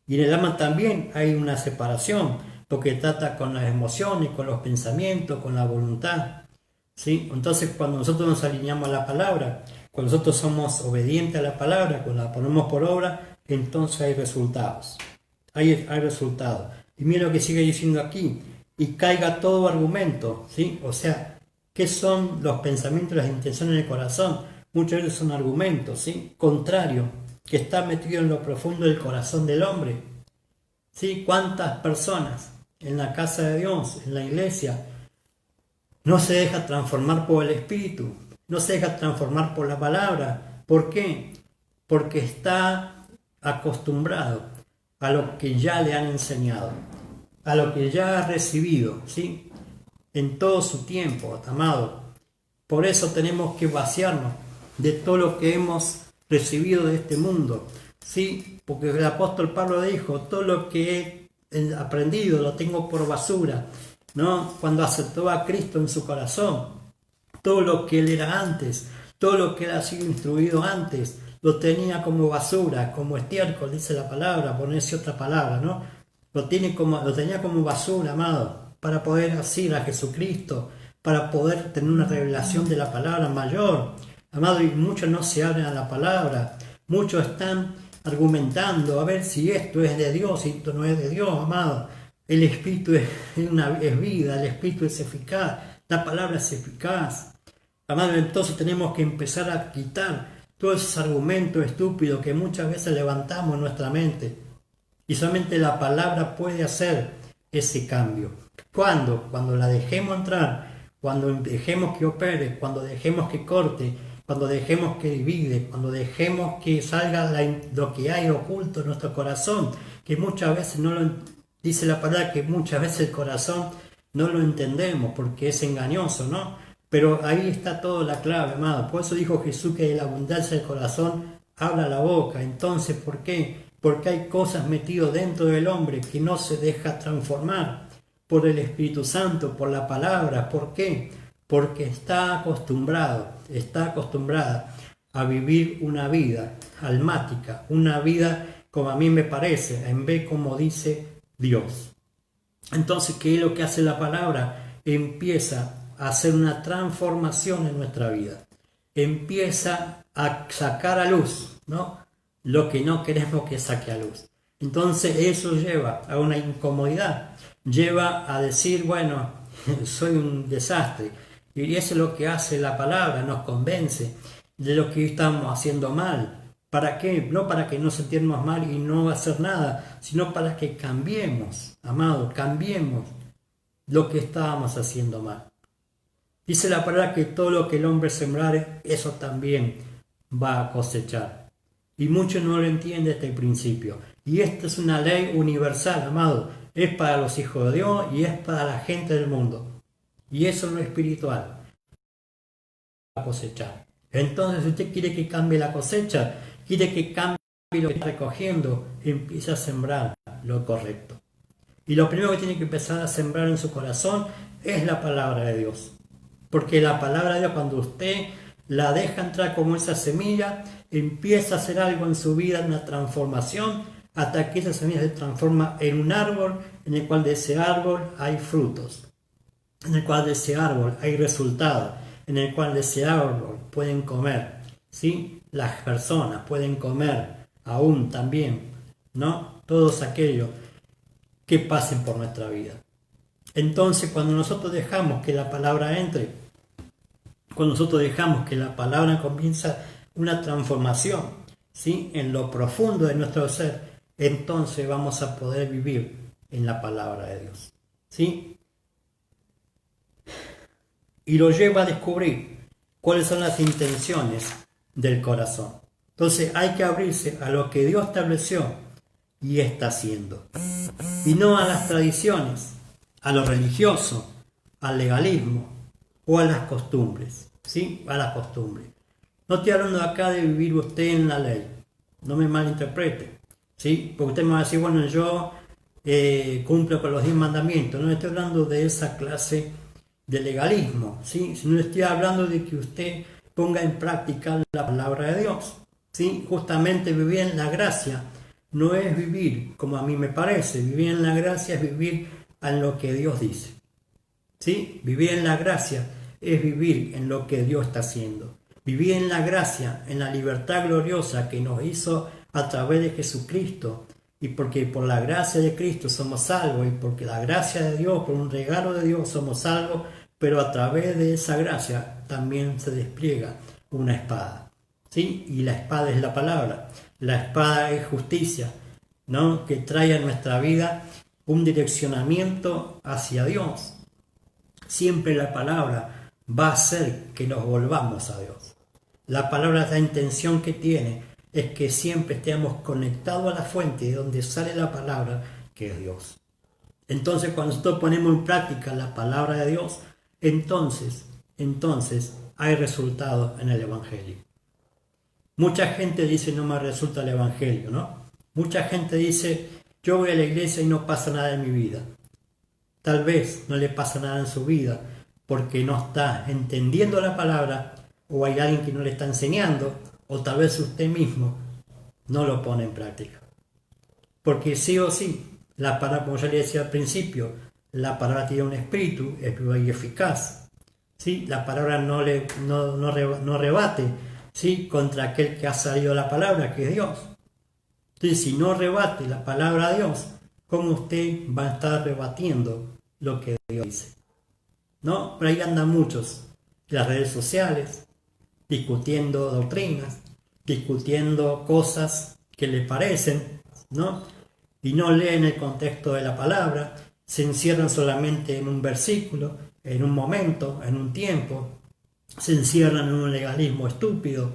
Y en el alma también hay una separación, porque trata con las emociones, con los pensamientos, con la voluntad, ¿sí? Entonces, cuando nosotros nos alineamos a la palabra, cuando nosotros somos obedientes a la palabra, cuando la ponemos por obra, entonces hay resultados. Hay resultados. Y mira lo que sigue diciendo aquí. Y caiga todo argumento, ¿sí? O sea, ¿qué son los pensamientos y las intenciones del corazón? Muchos de ellos son argumentos, ¿sí? Contrario, que está metido en lo profundo del corazón del hombre. ¿Sí? ¿Cuántas personas en la casa de Dios, en la iglesia, no se deja transformar por el Espíritu? No se deja transformar por la palabra. ¿Por qué? Porque está acostumbrado a lo que ya le han enseñado, a lo que ya ha recibido, ¿sí? En todo su tiempo, amado. Por eso tenemos que vaciarnos de todo lo que hemos recibido de este mundo, ¿sí? Porque el apóstol Pablo dijo, todo lo que he aprendido lo tengo por basura, ¿no? Cuando aceptó a Cristo en su corazón, todo lo que él era antes, todo lo que él ha sido instruido antes, lo tenía como basura, como estiércol, dice la palabra, ponerse otra palabra, ¿no? Lo tenía como basura, amado, para poder asir a Jesucristo, para poder tener una revelación de la palabra mayor. Amado, y muchos no se abren a la palabra, muchos están argumentando a ver si esto es de Dios, si esto no es de Dios, amado. El Espíritu es vida, el Espíritu es eficaz, la palabra es eficaz. Amado, entonces tenemos que empezar a quitar todos esos argumentos estúpidos que muchas veces levantamos en nuestra mente. Y solamente la palabra puede hacer ese cambio. ¿Cuándo? Cuando la dejemos entrar, cuando dejemos que opere, cuando dejemos que corte, cuando dejemos que divide, cuando dejemos que salga lo que hay oculto en nuestro corazón, que muchas veces dice la palabra que muchas veces el corazón no lo entendemos porque es engañoso, ¿no? Pero ahí está toda la clave, amado. Por eso dijo Jesús que de la abundancia del corazón habla la boca. Entonces, ¿por qué? Porque hay cosas metidas dentro del hombre que no se deja transformar por el Espíritu Santo, por la palabra. ¿Por qué? Porque está acostumbrada a vivir una vida almática, una vida como a mí me parece, en vez como dice Dios. Entonces, ¿qué es lo que hace la palabra? Empieza a hacer una transformación en nuestra vida. Empieza a sacar a luz, ¿no? Lo que no queremos que saque a luz. Entonces eso lleva a una incomodidad, lleva a decir, bueno, soy un desastre. Y eso es lo que hace la palabra, nos convence. de lo que estamos haciendo mal. ¿Para qué? No para que nos sentirnos mal y no hacer nada, sino para que cambiemos, amado, cambiemos lo que estábamos haciendo mal. Dice la palabra que todo lo que el hombre sembrare, eso también va a cosechar. Y muchos no lo entienden este principio. Y esta es una ley universal, amado. Es para los hijos de Dios y es para la gente del mundo. Y eso es lo espiritual. Va a cosechar. Entonces, si usted quiere que cambie la cosecha, quiere que cambie lo que está recogiendo, empiece a sembrar lo correcto. Y lo primero que tiene que empezar a sembrar en su corazón es la palabra de Dios. Porque la palabra de Dios, cuando usted la deja entrar como esa semilla, empieza a hacer algo en su vida, una transformación, hasta que esa semilla se transforma en un árbol, en el cual de ese árbol hay frutos, en el cual de ese árbol hay resultados, en el cual de ese árbol pueden comer, ¿sí? Las personas pueden comer aún también, ¿no? Todos aquellos que pasen por nuestra vida. Entonces, cuando nosotros dejamos que la palabra entre, cuando nosotros dejamos que la palabra comienza una transformación, ¿sí? En lo profundo de nuestro ser, entonces vamos a poder vivir en la palabra de Dios, ¿sí? Y lo lleva a descubrir cuáles son las intenciones del corazón. Entonces hay que abrirse a lo que Dios estableció y está haciendo. Y no a las tradiciones, a lo religioso, al legalismo o a las costumbres, ¿sí? A las costumbres. No estoy hablando acá de vivir usted en la ley, no me malinterprete, ¿sí? Porque usted me va a decir, bueno, yo cumplo con los 10 mandamientos. No estoy hablando de esa clase de legalismo, ¿sí? Sino estoy hablando de que usted ponga en práctica la palabra de Dios, ¿sí? Justamente vivir en la gracia no es vivir como a mí me parece. Vivir en la gracia es vivir en lo que Dios dice, ¿sí? Vivir en la gracia es vivir en lo que Dios está haciendo. Vivir en la gracia, en la libertad gloriosa que nos hizo a través de Jesucristo. Y porque por la gracia de Cristo somos salvos, y porque la gracia de Dios, por un regalo de Dios somos salvos, pero a través de esa gracia también se despliega una espada, ¿sí? Y la espada es la palabra. La espada es justicia, ¿no? Que trae a nuestra vida un direccionamiento hacia Dios. Siempre la palabra va a hacer que nos volvamos a Dios. La palabra, la intención que tiene es que siempre estemos conectados a la fuente de donde sale la palabra, que es Dios. Entonces, cuando nosotros ponemos en práctica la palabra de Dios, entonces hay resultados en el Evangelio. Mucha gente dice, no me resulta el Evangelio, ¿no? Mucha gente dice, yo voy a la iglesia y no pasa nada en mi vida. Tal vez no le pasa nada en su vida porque no está entendiendo la palabra, o hay alguien que no le está enseñando, o tal vez usted mismo no lo pone en práctica. Porque sí o sí, la palabra, como ya le decía al principio, la palabra tiene un espíritu, es viva y eficaz. ¿Sí? La palabra no rebate, ¿sí? Contra aquel que ha salido la palabra, que es Dios. Entonces, si no rebate la palabra de Dios, ¿cómo usted va a estar rebatiendo lo que Dios dice? ¿No? Por ahí andan muchos en las redes sociales, discutiendo doctrinas, discutiendo cosas que le parecen, ¿no? Y no leen el contexto de la palabra, se encierran solamente en un versículo, en un momento, en un tiempo, se encierran en un legalismo estúpido,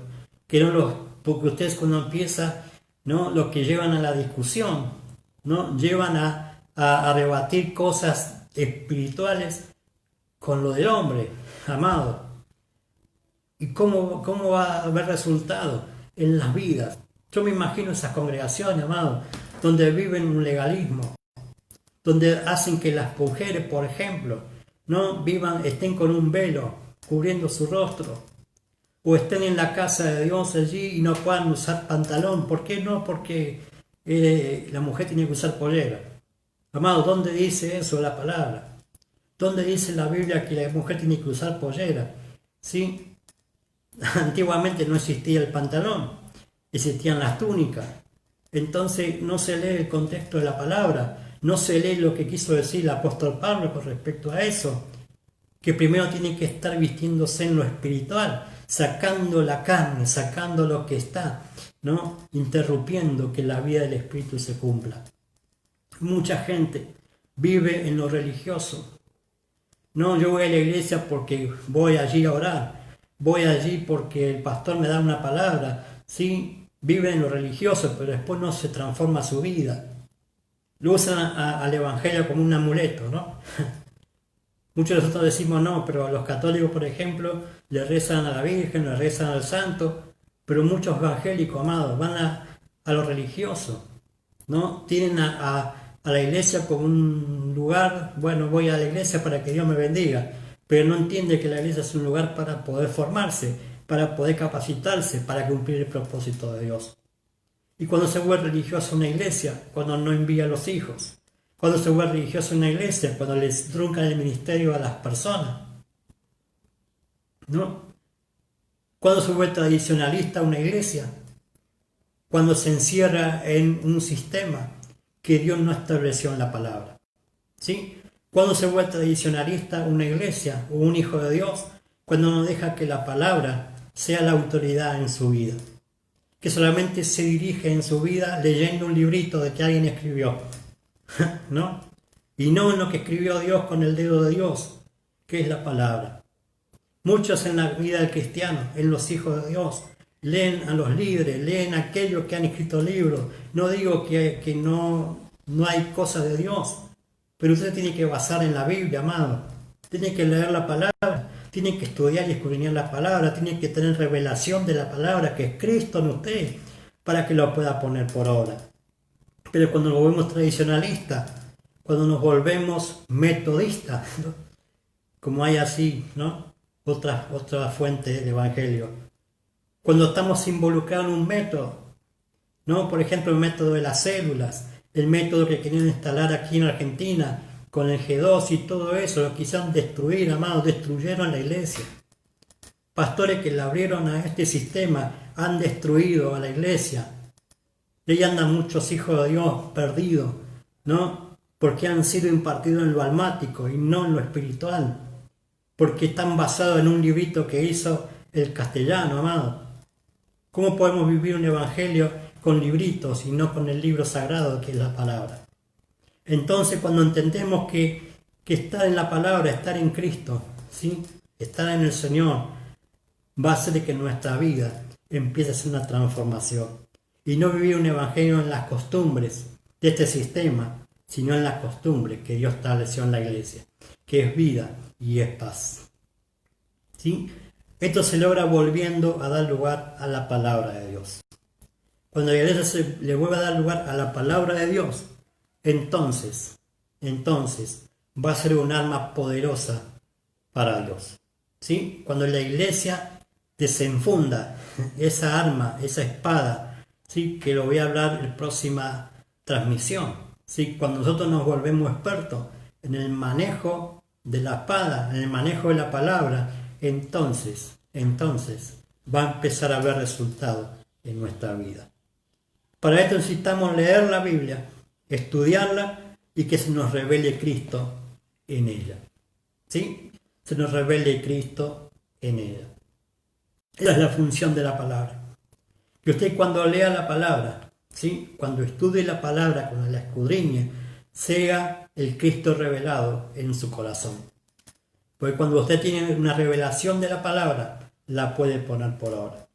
que no los, porque ustedes cuando empieza, ¿no? Lo que llevan a la discusión, ¿no? Llevan a rebatir cosas espirituales con lo del hombre, amado. ¿Y cómo va a haber resultado en las vidas? Yo me imagino esas congregaciones, amado, donde viven un legalismo, donde hacen que las mujeres, por ejemplo, no estén con un velo cubriendo su rostro, o estén en la casa de Dios allí y no puedan usar pantalón. ¿Por qué no? Porque la mujer tiene que usar polera. Amado, ¿dónde dice eso la palabra? ¿Dónde dice la Biblia que la mujer tiene que usar polera? ¿Sí? Antiguamente no existía el pantalón, existían las túnicas. Entonces no se lee el contexto de la palabra, no se lee lo que quiso decir el apóstol Pablo con respecto a eso, que primero tiene que estar vistiéndose en lo espiritual. sacando la carne, sacando lo que está, ¿no? Interrumpiendo que la vida del Espíritu se cumpla. Mucha gente vive en lo religioso. No, yo voy a la iglesia porque voy allí a orar, voy allí porque el pastor me da una palabra, ¿sí? Vive en lo religioso, pero después no se transforma su vida. Lo usan al evangelio como un amuleto, ¿no? Muchos de nosotros decimos no, pero los católicos, por ejemplo, le rezan a la Virgen, le rezan al Santo, pero muchos evangélicos, amados, van a lo religioso, ¿no? Tienen a la iglesia como un lugar, bueno, voy a la iglesia para que Dios me bendiga, pero no entiende que la iglesia es un lugar para poder formarse, para poder capacitarse, para cumplir el propósito de Dios. Y cuando se vuelve religiosa una iglesia, cuando no envía a los hijos, cuando se vuelve religiosa una iglesia, cuando les truncan el ministerio a las personas, ¿no? Cuando se vuelve tradicionalista una iglesia, cuando se encierra en un sistema que Dios no estableció en la palabra, ¿sí? Cuando se vuelve tradicionalista una iglesia o un hijo de Dios, cuando no deja que la palabra sea la autoridad en su vida, que solamente se dirige en su vida leyendo un librito de que alguien escribió, ¿no? Y no en lo que escribió Dios con el dedo de Dios, que es la palabra. Muchos en la vida del cristiano, en los hijos de Dios, leen a los líderes, leen a aquellos que han escrito libros. No digo que no hay cosas de Dios, pero usted tiene que basar en la Biblia, amado. Tiene que leer la palabra, tiene que estudiar y escudriñar la palabra, tiene que tener revelación de la palabra, que es Cristo en usted, para que lo pueda poner por obra. Pero cuando nos volvemos tradicionalistas, cuando nos volvemos metodistas, ¿no? Como hay así, ¿no? Otra fuente del Evangelio. Cuando estamos involucrados en un método, ¿no? Por ejemplo, el método de las células, el método que querían instalar aquí en Argentina, con el G2 y todo eso, lo quisieron destruir, amados, destruyeron la iglesia. Pastores que le abrieron a este sistema han destruido a la iglesia. Y ahí andan muchos hijos de Dios perdidos, ¿no? Porque han sido impartidos en lo almático y no en lo espiritual. Porque están basados en un librito que hizo el castellano, amado. ¿Cómo podemos vivir un evangelio con libritos y no con el libro sagrado que es la palabra? Entonces, cuando entendemos que estar en la palabra, estar en Cristo, ¿sí? Estar en el Señor, va a hacer que nuestra vida empiece a ser una transformación. Y no vivir un evangelio en las costumbres de este sistema, sino en las costumbres que Dios estableció en la iglesia, que es vida y es paz. ¿Sí? Esto se logra volviendo a dar lugar a la palabra de Dios. Cuando la iglesia le vuelve a dar lugar a la palabra de Dios, entonces va a ser un arma poderosa para Dios. ¿Sí? Cuando la iglesia desenfunda esa arma, esa espada, ¿sí? Que lo voy a hablar en la próxima transmisión. ¿Sí? Cuando nosotros nos volvemos expertos en el manejo de la espada, en el manejo de la palabra, entonces va a empezar a haber resultados en nuestra vida. Para esto necesitamos leer la Biblia, estudiarla y que se nos revele Cristo en ella. ¿Sí? Se nos revele Cristo en ella. Esa es la función de la palabra. Que usted cuando lea la palabra, ¿sí? Cuando estudie la palabra, cuando la escudriñe, sea el Cristo revelado en su corazón. Porque cuando usted tiene una revelación de la palabra, la puede poner por obra.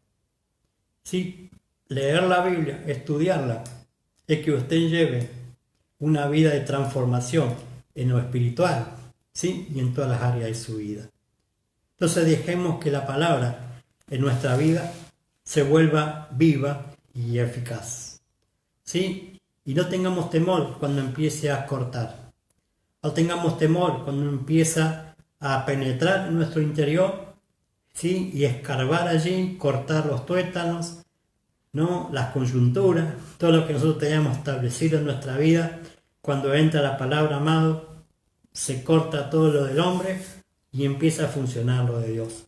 ¿Sí? Leer la Biblia, estudiarla, es que usted lleve una vida de transformación en lo espiritual, ¿sí? Y en todas las áreas de su vida. Entonces dejemos que la palabra en nuestra vida se vuelva viva y eficaz, ¿sí? Y no tengamos temor cuando empiece a cortar. No tengamos temor cuando empieza a penetrar en nuestro interior, ¿sí? Y escarbar allí, cortar los tuétanos, ¿no? Las coyunturas, todo lo que nosotros teníamos establecido en nuestra vida. Cuando entra la palabra, amado, se corta todo lo del hombre y empieza a funcionar lo de Dios.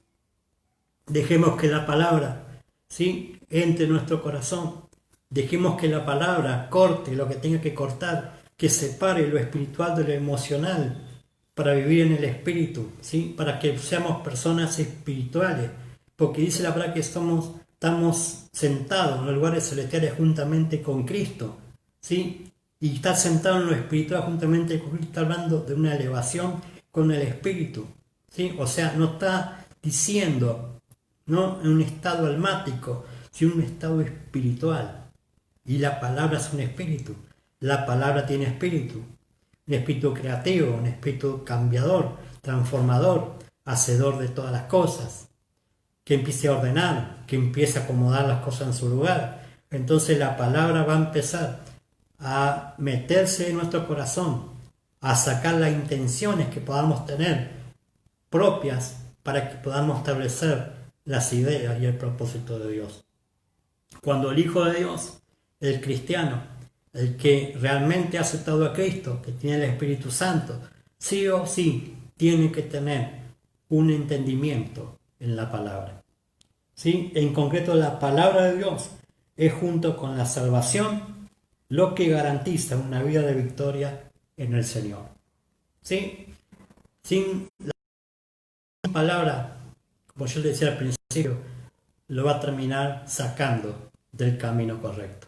Dejemos que la palabra, ¿sí? Entre en nuestro corazón. Dejemos que la palabra corte lo que tenga que cortar, que separe lo espiritual de lo emocional para vivir en el espíritu, ¿sí? Para que seamos personas espirituales, porque dice la palabra que estamos sentados en los lugares celestiales juntamente con Cristo, ¿sí? Y estar sentado en lo espiritual juntamente con Cristo está hablando de una elevación con el Espíritu, ¿sí? O sea, no está diciendo, no en un estado almático, sino en un estado espiritual. Y la palabra es un espíritu. La palabra tiene espíritu. Un espíritu creativo, un espíritu cambiador, transformador, hacedor de todas las cosas, que empiece a ordenar, que empiece a acomodar las cosas en su lugar. Entonces la palabra va a empezar a meterse en nuestro corazón, a sacar las intenciones que podamos tener propias para que podamos establecer las ideas y el propósito de Dios. Cuando el Hijo de Dios, el cristiano, el que realmente ha aceptado a Cristo, que tiene el Espíritu Santo, sí o sí tiene que tener un entendimiento en la palabra. ¿Sí? En concreto, la palabra de Dios es, junto con la salvación, lo que garantiza una vida de victoria en el Señor. ¿Sí? Sin la palabra, como yo le decía al principio, lo va a terminar sacando del camino correcto.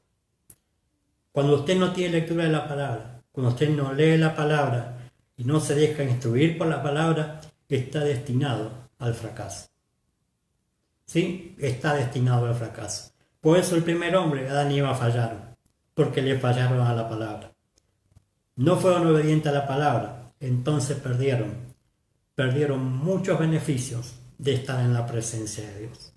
Cuando usted no tiene lectura de la palabra, cuando usted no lee la palabra y no se deja instruir por la palabra, está destinado al fracaso. ¿Sí? Está destinado al fracaso. Por eso el primer hombre, Adán y Eva, fallaron, porque le fallaron a la palabra. No fueron obedientes a la palabra, entonces perdieron muchos beneficios de estar en la presencia de Dios.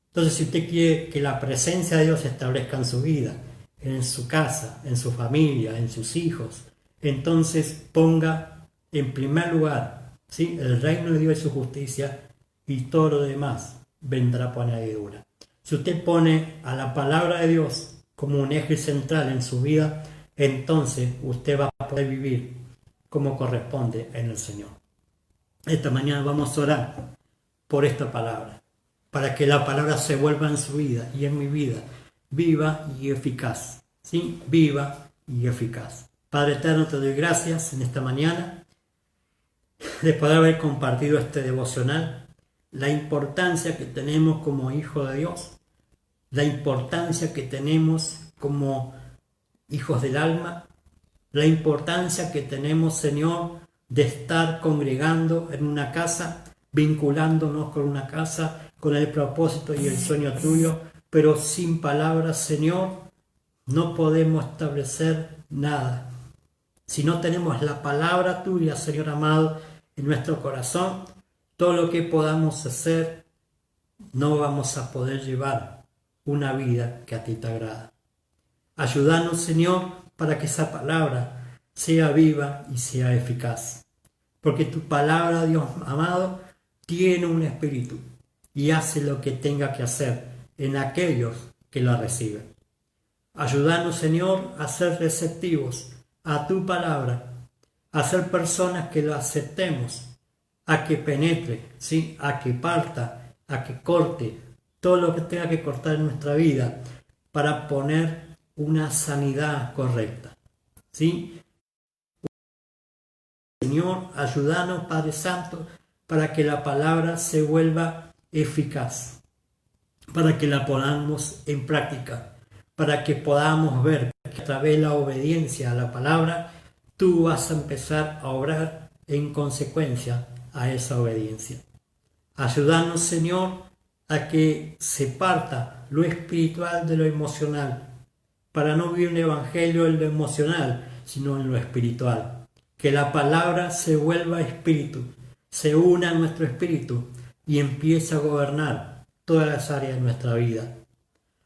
Entonces, si usted quiere que la presencia de Dios se establezca en su vida, en su casa, en su familia, en sus hijos, entonces ponga en primer lugar, ¿sí?, el reino de Dios y su justicia, y todo lo demás vendrá por añadidura. Si usted pone a la palabra de Dios como un eje central en su vida, entonces usted va a poder vivir como corresponde en el Señor. Esta mañana vamos a orar por esta palabra, para que la palabra se vuelva en su vida y en mi vida viva y eficaz. ¿Sí? Viva y eficaz. Padre eterno, te doy gracias en esta mañana de poder haber compartido este devocional, la importancia que tenemos como hijos de Dios, la importancia que tenemos como hijos del alma, la importancia que tenemos, Señor, de estar congregando en una casa, vinculándonos con una casa, con el propósito y el sueño tuyo, pero sin palabras, Señor, no podemos establecer nada. Si no tenemos la palabra tuya, Señor amado, en nuestro corazón, todo lo que podamos hacer, no vamos a poder llevar una vida que a ti te agrada. Ayúdanos, Señor, para que esa palabra sea viva y sea eficaz. Porque tu palabra, Dios amado, tiene un espíritu y hace lo que tenga que hacer en aquellos que la reciben. Ayúdanos, Señor, a ser receptivos a tu palabra, a ser personas que lo aceptemos, a que penetre, ¿sí?, a que parta, a que corte todo lo que tenga que cortar en nuestra vida para poner una sanidad correcta. ¿Sí? Señor, ayúdanos, Padre Santo, para que la palabra se vuelva eficaz, para que la ponamos en práctica, para que podamos ver que a través de la obediencia a la palabra, tú vas a empezar a obrar en consecuencia a esa obediencia. Ayúdanos, Señor, a que se parta lo espiritual de lo emocional, para no vivir un evangelio en lo emocional, sino en lo espiritual. Que la palabra se vuelva espíritu, se una a nuestro espíritu y empiece a gobernar todas las áreas de nuestra vida.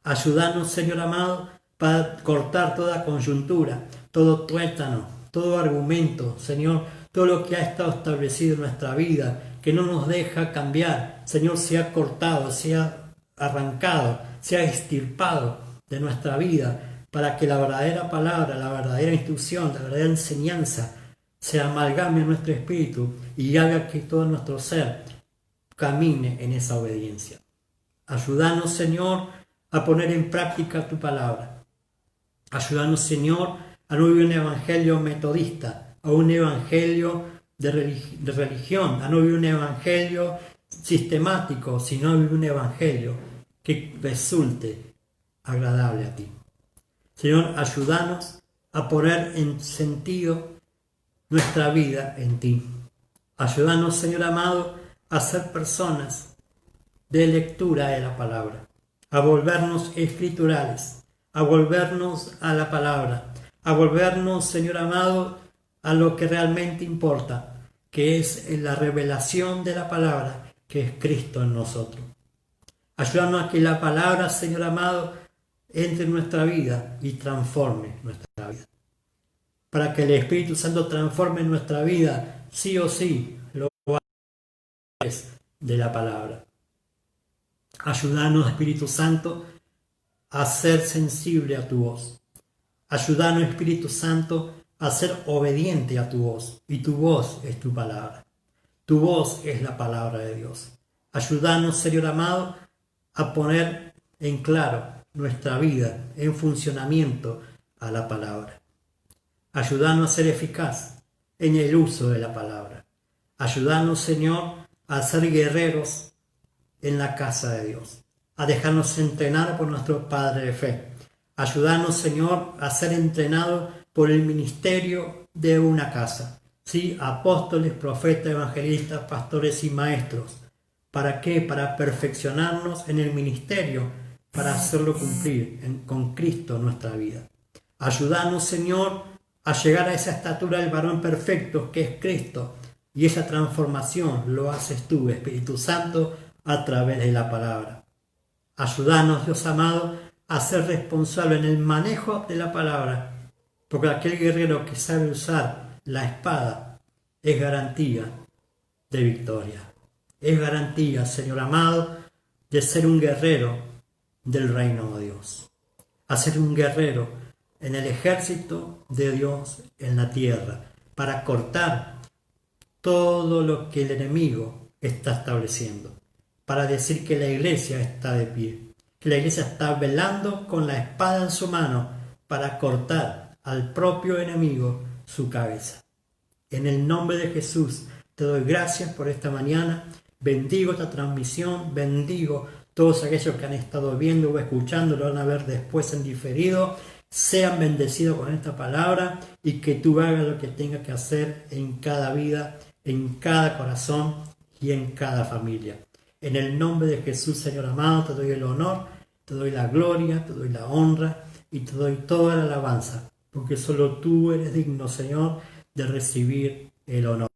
Ayúdanos, Señor amado, para cortar toda coyuntura, todo tuétano, todo argumento, Señor, todo lo que ha estado establecido en nuestra vida, que no nos deja cambiar, Señor, sea cortado, sea arrancado, sea extirpado de nuestra vida, para que la verdadera palabra, la verdadera instrucción, la verdadera enseñanza se amalgame en nuestro espíritu y haga que todo nuestro ser camine en esa obediencia. Ayúdanos, Señor, a poner en práctica tu palabra. Ayúdanos, Señor, a no vivir un evangelio metodista, a un evangelio de religión, a no vivir un evangelio sistemático, sino un evangelio que resulte agradable a ti. Señor, ayúdanos a poner en sentido nuestra vida en ti. Ayúdanos, Señor amado, a ser personas de lectura de la palabra, a volvernos escriturales, a volvernos a la palabra, a volvernos, Señor amado, a lo que realmente importa, que es la revelación de la palabra, que es Cristo en nosotros. Ayúdanos a que la palabra, Señor amado, entre en nuestra vida y transforme nuestra vida. Para que el Espíritu Santo transforme nuestra vida, sí o sí, lo es de la palabra. Ayúdanos, Espíritu Santo, a ser sensible a tu voz. Ayúdanos, Espíritu Santo, a ser obediente a tu voz. Y tu voz es tu palabra. Tu voz es la palabra de Dios. Ayúdanos, Señor amado, a poner en claro nuestra vida en funcionamiento a la palabra. Ayúdanos a ser eficaz en el uso de la palabra. Ayúdanos, Señor, a ser guerreros en la casa de Dios, a dejarnos entrenar por nuestro Padre de fe. Ayúdanos, Señor, a ser entrenados por el ministerio de una casa. Sí, apóstoles, profetas, evangelistas, pastores y maestros. ¿Para qué? Para perfeccionarnos en el ministerio, para hacerlo cumplir con Cristo en nuestra vida. Ayúdanos, Señor, a llegar a esa estatura del varón perfecto que es Cristo. Y esa transformación lo haces tú, Espíritu Santo, a través de la palabra. Ayúdanos, Dios amado, a ser responsable en el manejo de la palabra, porque aquel guerrero que sabe usar la espada es garantía de victoria. Es garantía, Señor amado, de ser un guerrero del reino de Dios. A ser un guerrero en el ejército de Dios en la tierra, para cortar todo lo que el enemigo está estableciendo, para decir que la iglesia está de pie, que la iglesia está velando con la espada en su mano para cortar al propio enemigo su cabeza. En el nombre de Jesús te doy gracias por esta mañana, bendigo esta transmisión, bendigo todos aquellos que han estado viendo o escuchando, lo van a ver después en diferido, sean bendecidos con esta palabra y que tú hagas lo que tengas que hacer en cada vida, en cada corazón y en cada familia. En el nombre de Jesús, Señor amado, te doy el honor, te doy la gloria, te doy la honra y te doy toda la alabanza, porque solo tú eres digno, Señor, de recibir el honor.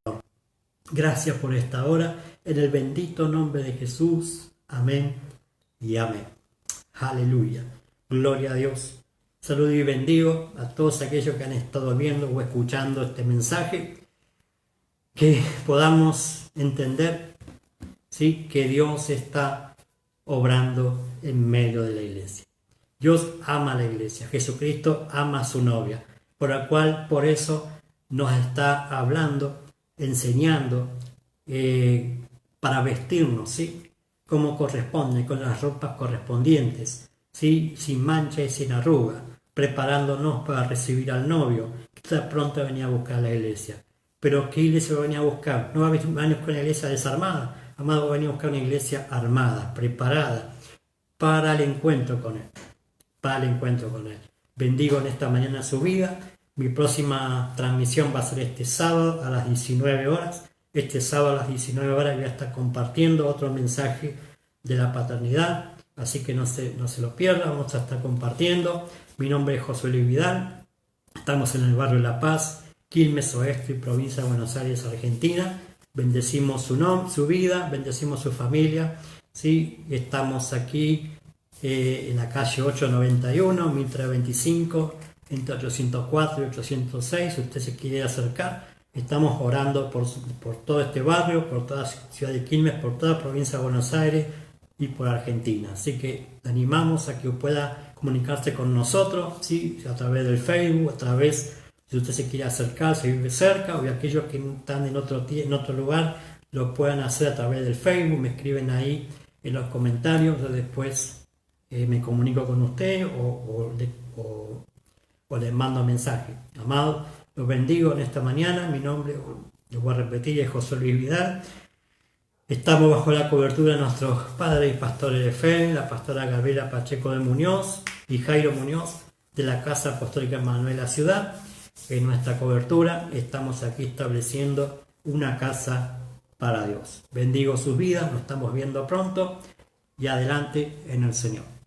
Gracias por esta hora, en el bendito nombre de Jesús. Amén y amén. Aleluya. Gloria a Dios. Saludo y bendigo a todos aquellos que han estado viendo o escuchando este mensaje. Que podamos entender, ¿sí?, que Dios está obrando en medio de la iglesia. Dios ama a la iglesia. Jesucristo ama a su novia, por eso nos está hablando, enseñando para vestirnos, ¿sí?, como corresponde, con las ropas correspondientes, ¿sí?, sin mancha y sin arruga, preparándonos para recibir al novio, que está pronto a venir a buscar a la iglesia. Pero ¿qué iglesia va a venir a buscar? No va a venir a buscar una iglesia desarmada, amado, va a venir a buscar una iglesia armada, preparada para el encuentro con Él. Para el encuentro con Él. Bendigo en esta mañana su vida. Mi próxima transmisión va a ser este sábado a las 19 horas. Este sábado a las 19 horas voy a estar compartiendo otro mensaje de la paternidad. Así que no se lo pierda, vamos a estar compartiendo. Mi nombre es José Luis Vidal. Estamos en el barrio La Paz, Quilmes Oeste, provincia de Buenos Aires, Argentina. Bendecimos su vida, bendecimos su familia. ¿Sí? Estamos aquí en la calle 891, 1325, entre 804 y 806. Si usted se quiere acercar, estamos orando por todo este barrio, por toda la ciudad de Quilmes, por toda la provincia de Buenos Aires y por Argentina. Así que le animamos a que pueda comunicarse con nosotros, ¿sí?, a través del Facebook, a través, si usted se quiere acercar, si vive cerca, o aquellos que están en otro lugar, lo puedan hacer a través del Facebook, me escriben ahí en los comentarios, yo después me comunico con usted o les mando mensaje. Amado, los bendigo en esta mañana, mi nombre, lo voy a repetir, es José Luis Vidal. Estamos bajo la cobertura de nuestros padres y pastores de fe, la pastora Gabriela Pacheco de Muñoz y Jairo Muñoz de la Casa Apostólica Emanuel La Ciudad. En nuestra cobertura estamos aquí estableciendo una casa para Dios. Bendigo sus vidas, nos estamos viendo pronto y adelante en el Señor.